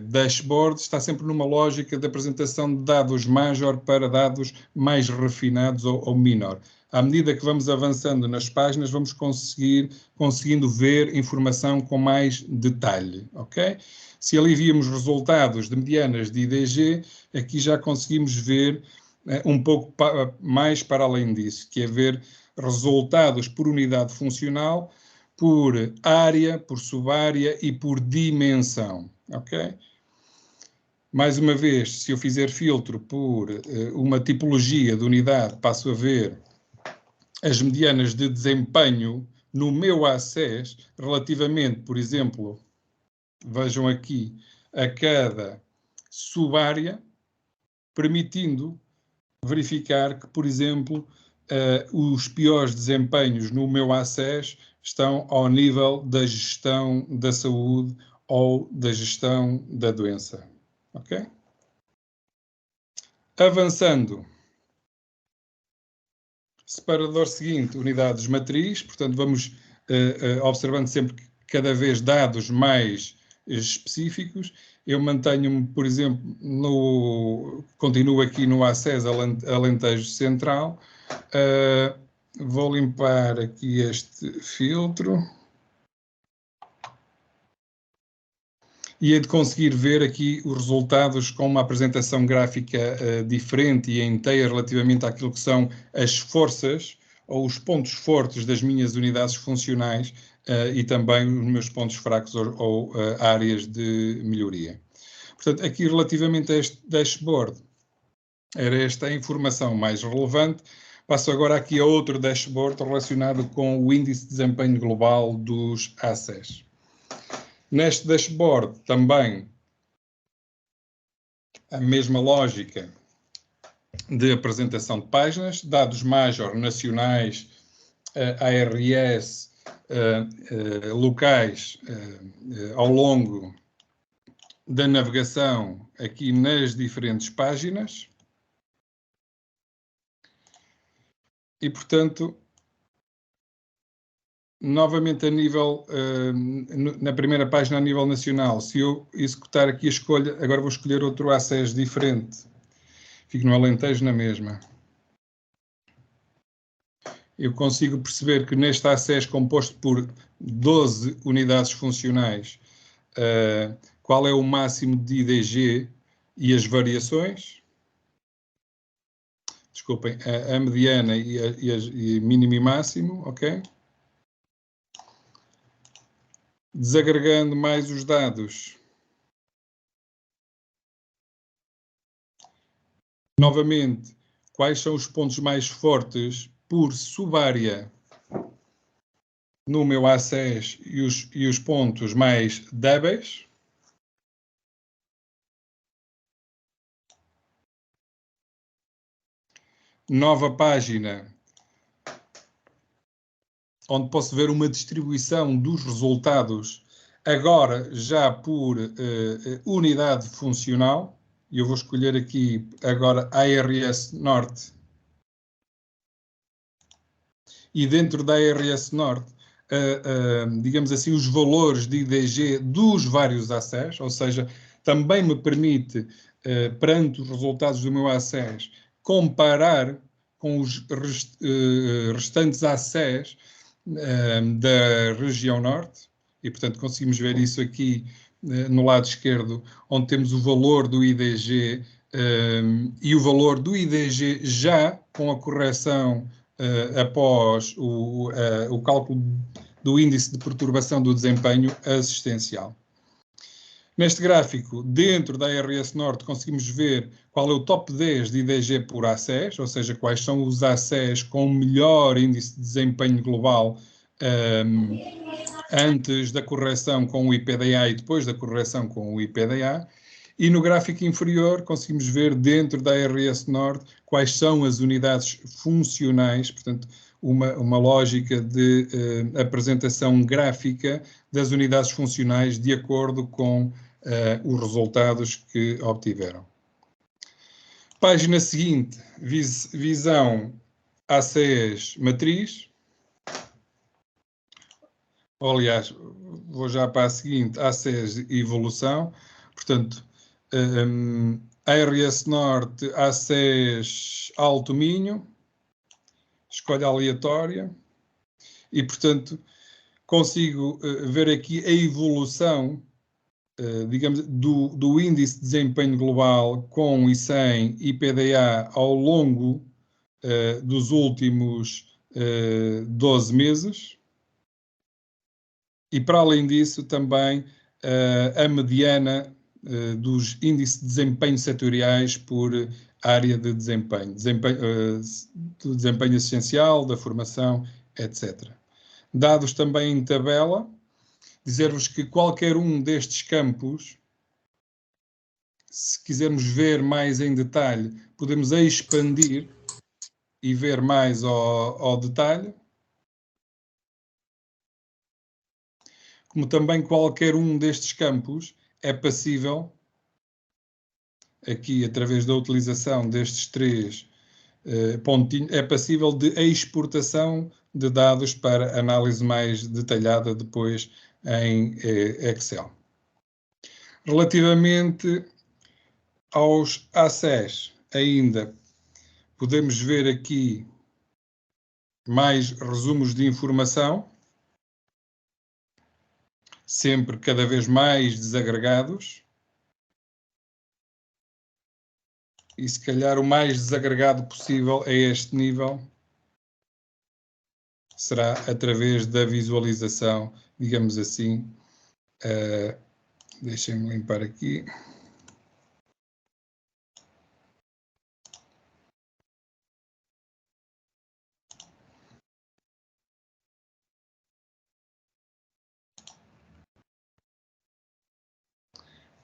dashboard está sempre numa lógica de apresentação de dados major para dados mais refinados ou menor. À medida que vamos avançando nas páginas, vamos conseguindo ver informação com mais detalhe, ok? Se ali víamos resultados de medianas de IDG, aqui já conseguimos ver um pouco mais para além disso, que é ver resultados por unidade funcional, por área, por subárea e por dimensão, ok? Mais uma vez, se eu fizer filtro por uma tipologia de unidade, passo a ver as medianas de desempenho no meu ACES, relativamente, por exemplo, vejam aqui, a cada subárea, permitindo verificar que, por exemplo, os piores desempenhos no meu ACES estão ao nível da gestão da saúde ou da gestão da doença. Ok? Avançando. Separador seguinte, unidades matriz. Portanto, vamos observando sempre cada vez dados mais específicos. Eu mantenho-me, por exemplo, continuo aqui no ACES Alentejo Central. Vou limpar aqui este filtro. E é de conseguir ver aqui os resultados com uma apresentação gráfica diferente e inteira relativamente àquilo que são as forças ou os pontos fortes das minhas unidades funcionais e também os meus pontos fracos ou áreas de melhoria. Portanto, aqui relativamente a este dashboard, era esta a informação mais relevante. Passo agora aqui a outro dashboard relacionado com o índice de desempenho global dos ACES. Neste dashboard também a mesma lógica de apresentação de páginas, dados major nacionais, ARS, locais ao longo da navegação aqui nas diferentes páginas. E, portanto, novamente a nível, na primeira página a nível nacional, se eu executar aqui a escolha, agora vou escolher outro ACES diferente, fico no Alentejo na mesma. Eu consigo perceber que neste ACES composto por 12 unidades funcionais, qual é o máximo de IDG e as variações. Desculpem, a mediana e mínimo e máximo, ok? Desagregando mais os dados. Novamente, quais são os pontos mais fortes por subárea no meu ACES e os pontos mais débeis. Nova página, onde posso ver uma distribuição dos resultados, agora já por unidade funcional. E eu vou escolher aqui agora ARS Norte. E dentro da ARS Norte, digamos assim, os valores de IDG dos vários ACES, ou seja, também me permite, perante os resultados do meu ACES, comparar com os restantes ACES da região Norte, e portanto conseguimos ver isso aqui no lado esquerdo, onde temos o valor do IDG e o valor do IDG já com a correção após o cálculo do índice de perturbação do desempenho assistencial. Neste gráfico, dentro da ARS Norte, conseguimos ver qual é o top 10 de IDG por ACES, ou seja, quais são os ACES com melhor índice de desempenho global antes da correção com o IPDA e depois da correção com o IPDA. E no gráfico inferior conseguimos ver dentro da ARS Norte quais são as unidades funcionais, portanto, uma lógica de apresentação gráfica das unidades funcionais de acordo com os resultados que obtiveram. Página seguinte, visão ACES matriz. Aliás, vou já para a seguinte, ACES evolução. Portanto, ARS Norte, ACES Alto Minho, escolha aleatória, e, portanto, consigo ver aqui a evolução, digamos, do índice de desempenho global com e sem IPDA ao longo dos últimos 12 meses. E, para além disso, também a mediana dos índices de desempenho setoriais por área de desempenho, do desempenho assistencial, da formação, etc. Dados também em tabela, dizer-vos que qualquer um destes campos, se quisermos ver mais em detalhe, podemos expandir e ver mais ao detalhe. Como também qualquer um destes campos é passível, aqui através da utilização destes três pontinhos, é passível de exportação de dados para análise mais detalhada depois em Excel. Relativamente aos ACES, ainda podemos ver aqui mais resumos de informação, sempre cada vez mais desagregados. E se calhar o mais desagregado possível a este nível será através da visualização, digamos assim. Deixem-me limpar aqui.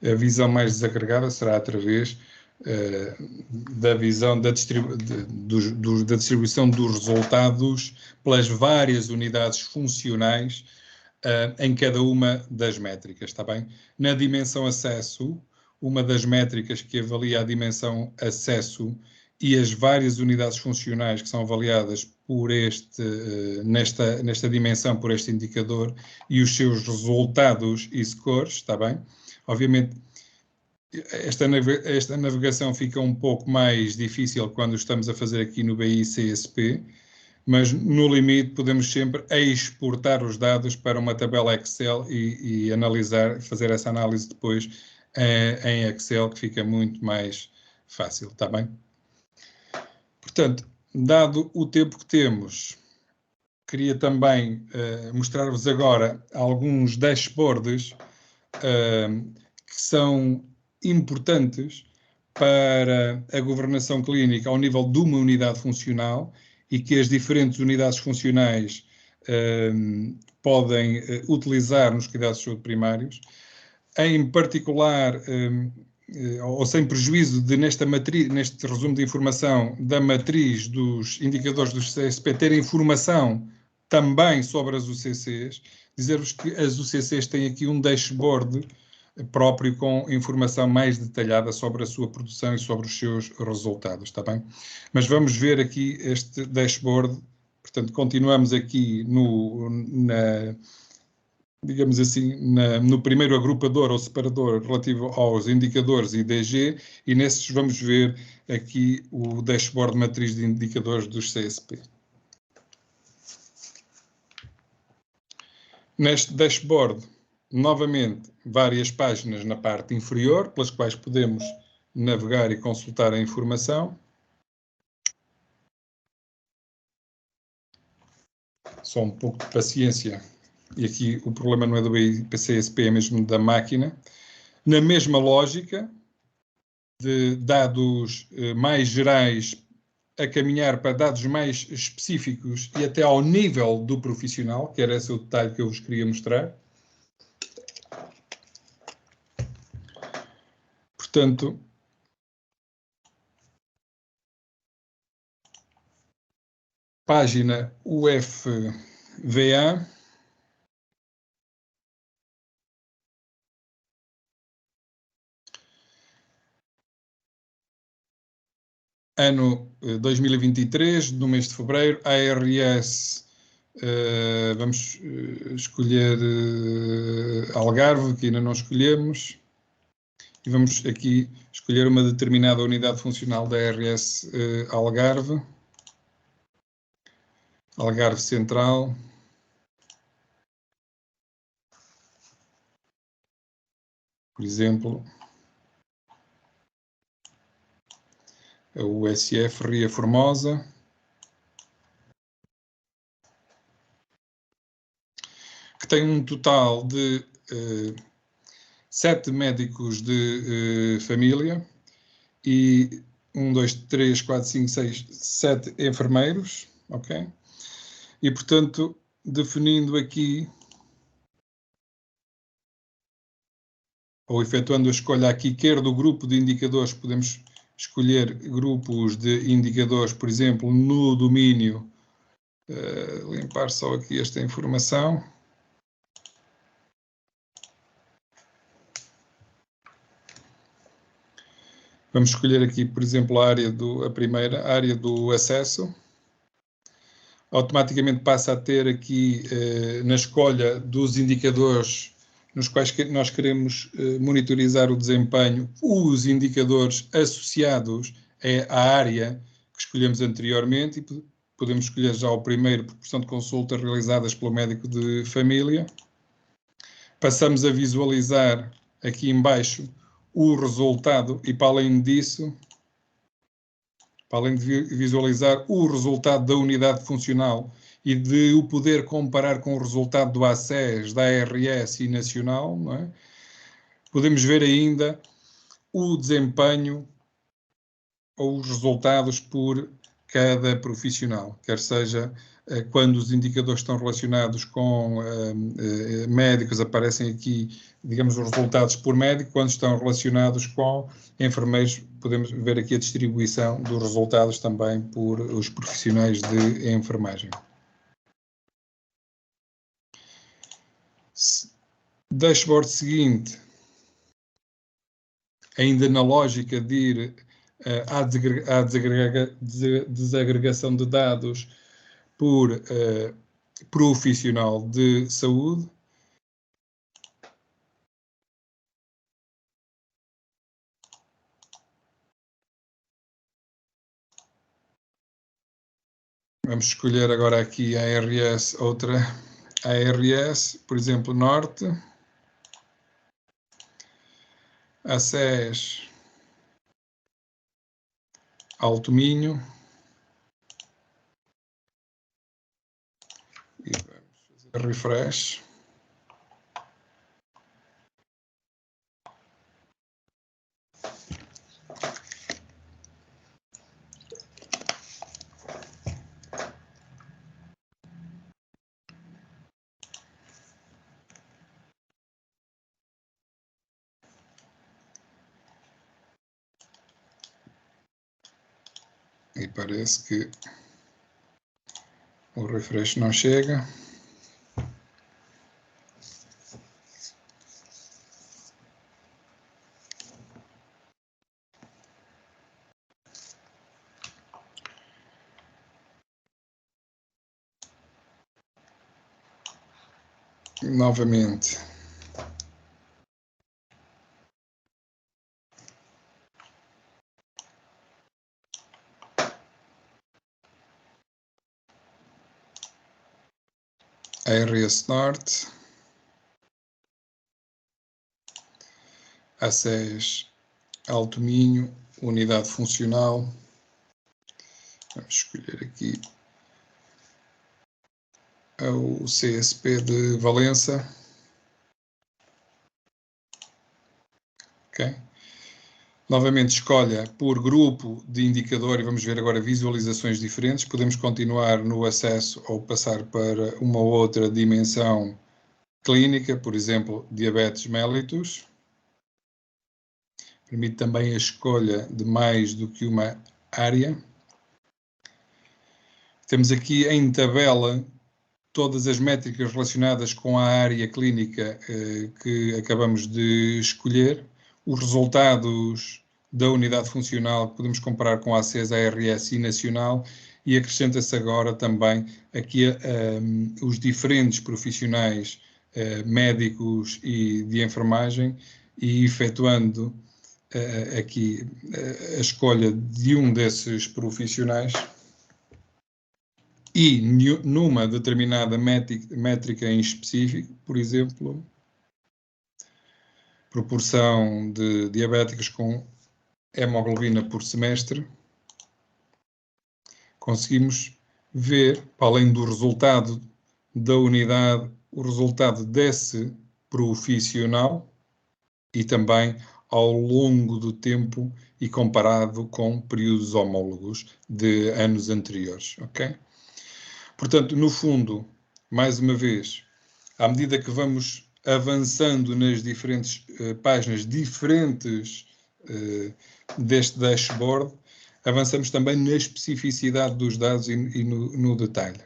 A visão mais desagregada será através da visão da distribuição dos resultados pelas várias unidades funcionais em cada uma das métricas, está bem? Na dimensão acesso, uma das métricas que avalia a dimensão acesso e as várias unidades funcionais que são avaliadas por nesta dimensão, por este indicador, e os seus resultados e scores, está bem? Obviamente, esta navegação fica um pouco mais difícil quando estamos a fazer aqui no BI-CSP, mas no limite podemos sempre exportar os dados para uma tabela Excel e analisar, fazer essa análise depois em Excel, que fica muito mais fácil, está bem? Portanto, dado o tempo que temos, queria também mostrar-vos agora alguns dashboards que são importantes para a governação clínica ao nível de uma unidade funcional e que as diferentes unidades funcionais podem utilizar nos cuidados de saúde primários. Em particular, ou sem prejuízo de neste resumo de informação da matriz dos indicadores do CSP ter informação também sobre as UCCs, dizer-vos que as UCCs têm aqui um dashboard próprio com informação mais detalhada sobre a sua produção e sobre os seus resultados, está bem? Mas vamos ver aqui este dashboard, portanto, continuamos aqui digamos assim, no primeiro agrupador ou separador relativo aos indicadores IDG, e nesses vamos ver aqui o dashboard matriz de indicadores dos CSP. Neste dashboard, novamente, várias páginas na parte inferior, pelas quais podemos navegar e consultar a informação. Só um pouco de paciência. E aqui o problema não é do BI-CSP, é mesmo da máquina. Na mesma lógica, de dados mais gerais a caminhar para dados mais específicos e até ao nível do profissional, que era esse o detalhe que eu vos queria mostrar. Portanto, página UFVA. Ano 2023, no mês de fevereiro, ARS, vamos escolher Algarve, que ainda não escolhemos, e vamos aqui escolher uma determinada unidade funcional da ARS Algarve, Algarve Central. Por exemplo, a USF Ria Formosa. Que tem um total de 7 médicos de família e 1, 2, 3, 4, 5, 6, 7 enfermeiros, ok? E, portanto, definindo aqui, ou efetuando a escolha aqui, quer do grupo de indicadores, podemos escolher grupos de indicadores, por exemplo, no domínio, limpar só aqui esta informação. Vamos escolher aqui, por exemplo, a primeira área do acesso. Automaticamente passa a ter aqui, na escolha dos indicadores nos quais nós queremos monitorizar o desempenho, os indicadores associados à área que escolhemos anteriormente, e podemos escolher já o primeiro, proporção de consultas realizadas pelo médico de família. Passamos a visualizar aqui em baixo o resultado e, para além disso, para além de visualizar o resultado da unidade funcional e de o poder comparar com o resultado do ACES, da ARS e nacional, não é? Podemos ver ainda o desempenho ou os resultados por cada profissional, quer seja quando os indicadores estão relacionados com médicos, aparecem aqui, digamos, os resultados por médico. Quando estão relacionados com enfermeiros, podemos ver aqui a distribuição dos resultados também por os profissionais de enfermagem. Dashboard seguinte, ainda na lógica de ir à desagregação de dados por profissional de saúde. Vamos escolher agora aqui a ARS, outra ARS, por exemplo, Norte. A SES, Alto Minho. E vamos fazer refresh. E parece que o refresh não chega. Novamente. ARS Norte. A SES Alto Minho, unidade funcional. Vamos escolher aqui o CSP de Valença. Ok. Novamente escolha por grupo de indicador e vamos ver agora visualizações diferentes. Podemos continuar no acesso ou passar para uma outra dimensão clínica, por exemplo, diabetes mellitus. Permite também a escolha de mais do que uma área. Temos aqui em tabela todas as métricas relacionadas com a área clínica que acabamos de escolher, os resultados da unidade funcional que podemos comparar com a ACES, ARS e Nacional, e acrescenta-se agora também aqui os diferentes profissionais médicos e de enfermagem, e efetuando aqui a escolha de um desses profissionais, e numa determinada métrica em específico, por exemplo, proporção de diabéticos com hemoglobina por semestre, conseguimos ver, para além do resultado da unidade, o resultado desse profissional e também ao longo do tempo e comparado com períodos homólogos de anos anteriores, ok? Portanto, no fundo, mais uma vez, à medida que vamos avançando nas diferentes páginas diferentes deste dashboard, avançamos também na especificidade dos dados e no detalhe.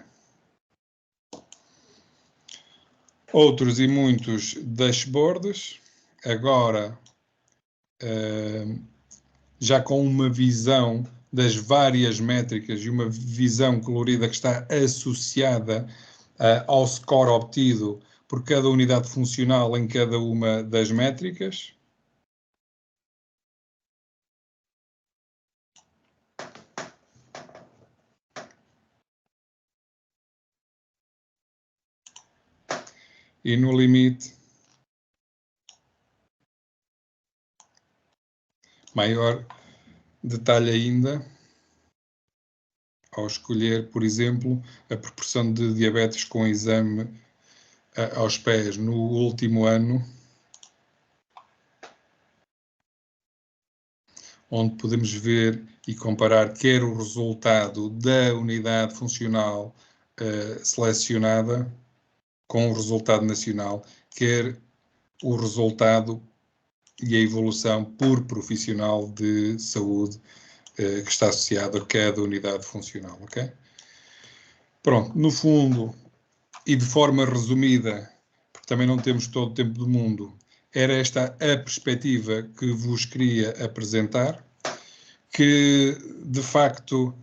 Outros e muitos dashboards, agora já com uma visão das várias métricas e uma visão colorida que está associada ao score obtido por cada unidade funcional em cada uma das métricas. E no limite, maior detalhe ainda, ao escolher, por exemplo, a proporção de diabetes com exame aos pés no último ano, onde podemos ver e comparar quer o resultado da unidade funcional selecionada com o resultado nacional, quer o resultado e a evolução por profissional de saúde que está associado a cada unidade funcional, ok? Pronto, no fundo, e de forma resumida, porque também não temos todo o tempo do mundo, era esta a perspectiva que vos queria apresentar, que, de facto,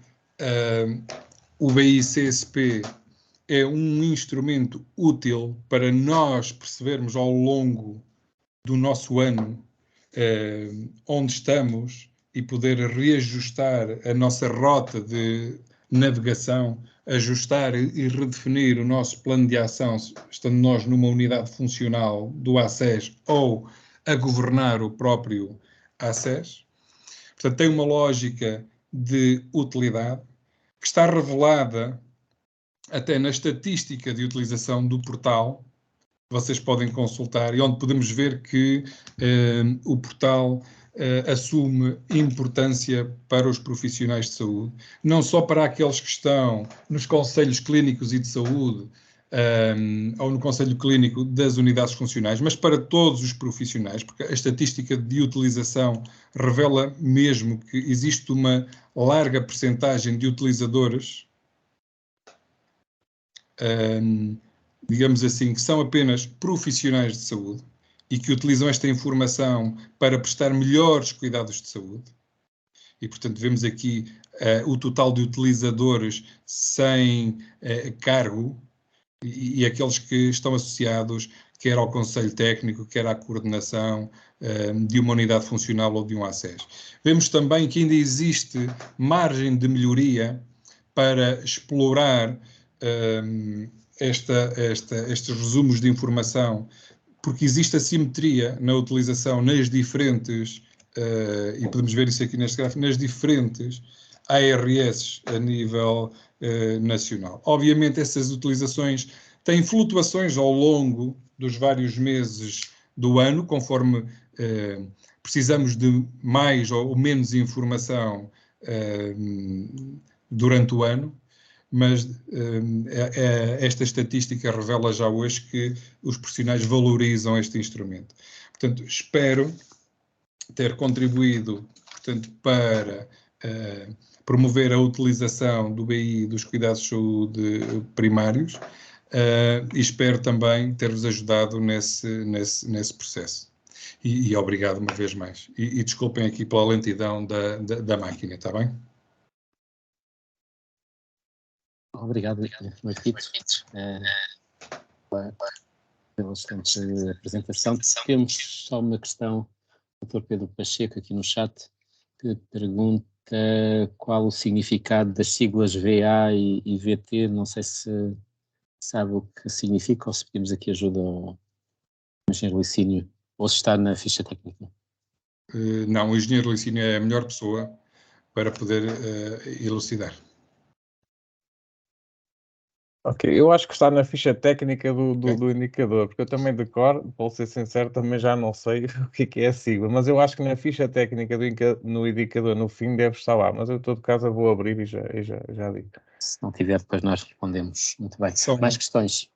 o BI-CSP é um instrumento útil para nós percebermos ao longo do nosso ano onde estamos e poder reajustar a nossa rota de navegação, ajustar e redefinir o nosso plano de ação, estando nós numa unidade funcional do ACES ou a governar o próprio ACES. Portanto, tem uma lógica de utilidade que está revelada até na estatística de utilização do portal, vocês podem consultar, e onde podemos ver que o portal assume importância para os profissionais de saúde, não só para aqueles que estão nos conselhos clínicos e de saúde, ou no conselho clínico das unidades funcionais, mas para todos os profissionais, porque a estatística de utilização revela mesmo que existe uma larga percentagem de utilizadores, digamos assim, que são apenas profissionais de saúde e que utilizam esta informação para prestar melhores cuidados de saúde. E, portanto, vemos aqui o total de utilizadores sem cargo e aqueles que estão associados quer ao Conselho Técnico, quer à coordenação de uma unidade funcional ou de um ACES. Vemos também que ainda existe margem de melhoria para explorar estes resumos de informação, porque existe assimetria na utilização nas diferentes, e podemos ver isso aqui neste gráfico, nas diferentes ARS a nível nacional. Obviamente essas utilizações têm flutuações ao longo dos vários meses do ano, conforme precisamos de mais ou menos informação durante o ano, mas esta estatística revela já hoje que os profissionais valorizam este instrumento. Portanto, espero ter contribuído, portanto, para promover a utilização do BI dos cuidados de saúde primários e espero também ter-vos ajudado nesse processo. E obrigado uma vez mais. E desculpem aqui pela lentidão da máquina, está bem? Obrigado, Marquitos, pela excelente apresentação. Temos só uma questão, Dr. Pedro Pacheco, aqui no chat, que pergunta qual o significado das siglas VA e VT. Não sei se sabe o que significa ou se pedimos aqui ajuda ao engenheiro Licínio, ou se está na ficha técnica. Não, o engenheiro Licínio é a melhor pessoa para poder elucidar. Ok, eu acho que está na ficha técnica do indicador, porque eu também de cor, para ser sincero, também já não sei o que é a sigla, mas eu acho que na ficha técnica no indicador, no fim, deve estar lá, mas eu, em todo caso, eu vou abrir e já digo. Se não tiver, depois nós respondemos. Muito bem. Mais questões?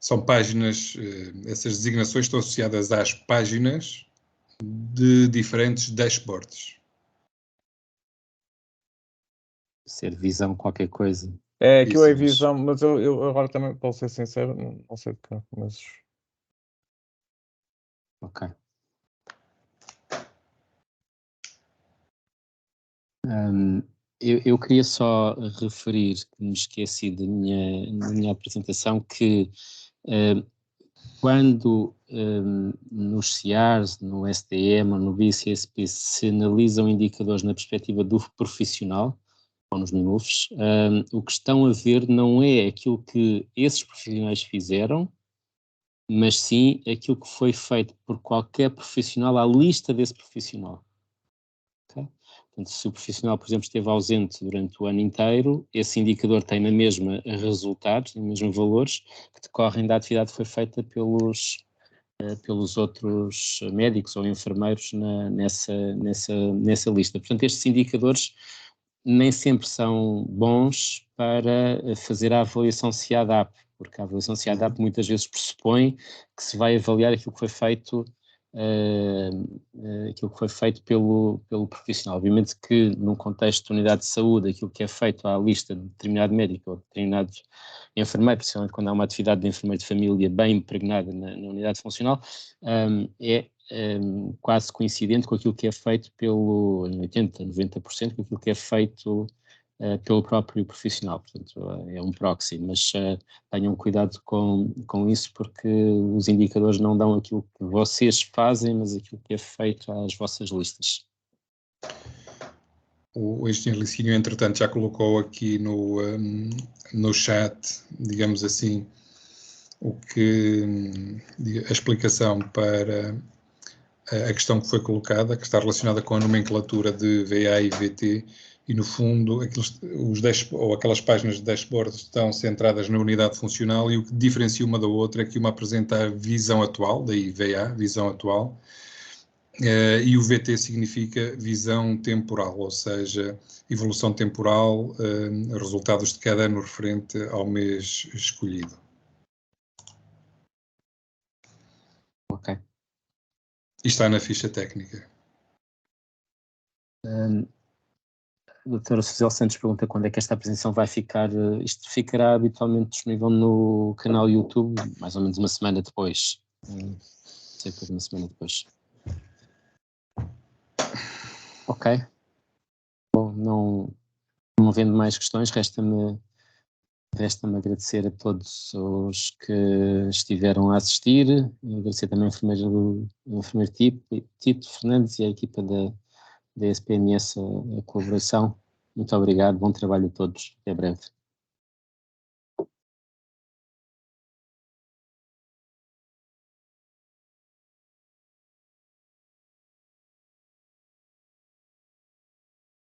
São páginas, essas designações estão associadas às páginas de diferentes dashboards. Ser visão qualquer coisa. É, aquilo é visão, mas eu agora também, para ser sincero, não sei de cá, mas... Ok. Eu queria só referir, que me esqueci da minha apresentação, que quando nos CIARs, no SDM ou no BI-CSP se analisam indicadores na perspectiva do profissional, ou nos MIMUFs, o que estão a ver não é aquilo que esses profissionais fizeram, mas sim aquilo que foi feito por qualquer profissional à lista desse profissional. Okay? Portanto, se o profissional, por exemplo, esteve ausente durante o ano inteiro, esse indicador tem na mesma resultados, nos mesmos valores, que decorrem da atividade que foi feita pelos outros médicos ou enfermeiros nessa lista. Portanto, estes indicadores nem sempre são bons para fazer a avaliação se ADAP, porque a avaliação se ADAP muitas vezes pressupõe que se vai avaliar aquilo que foi feito, pelo profissional. Obviamente que num contexto de unidade de saúde, aquilo que é feito à lista de determinado médico ou de determinado enfermeiro, principalmente quando há uma atividade de enfermeiro de família bem impregnada na unidade funcional, é quase coincidente com aquilo que é feito em 80%, 90%, com aquilo que é feito pelo próprio profissional. Portanto, é um proxy, mas tenham cuidado com isso, porque os indicadores não dão aquilo que vocês fazem, mas aquilo que é feito às vossas listas. O engenheiro Licínio, entretanto, já colocou aqui no chat, digamos assim, a explicação para a questão que foi colocada, que está relacionada com a nomenclatura de VA e VT, e no fundo aquelas páginas de dashboard estão centradas na unidade funcional, e o que diferencia uma da outra é que uma apresenta a visão atual, daí VA, visão atual, e o VT significa visão temporal, ou seja, evolução temporal, resultados de cada ano referente ao mês escolhido. Ok. E está na ficha técnica. A doutora Suzela Santos pergunta quando é que esta apresentação vai ficar. Isto ficará habitualmente disponível no canal YouTube, mais ou menos uma semana depois. Cerca de uma semana depois. Ok. Bom, não havendo mais questões, resta-me agradecer a todos os que estiveram a assistir, agradecer também ao enfermeiro Tito Fernandes e à equipa da SPMS a colaboração. Muito obrigado, bom trabalho a todos, até breve.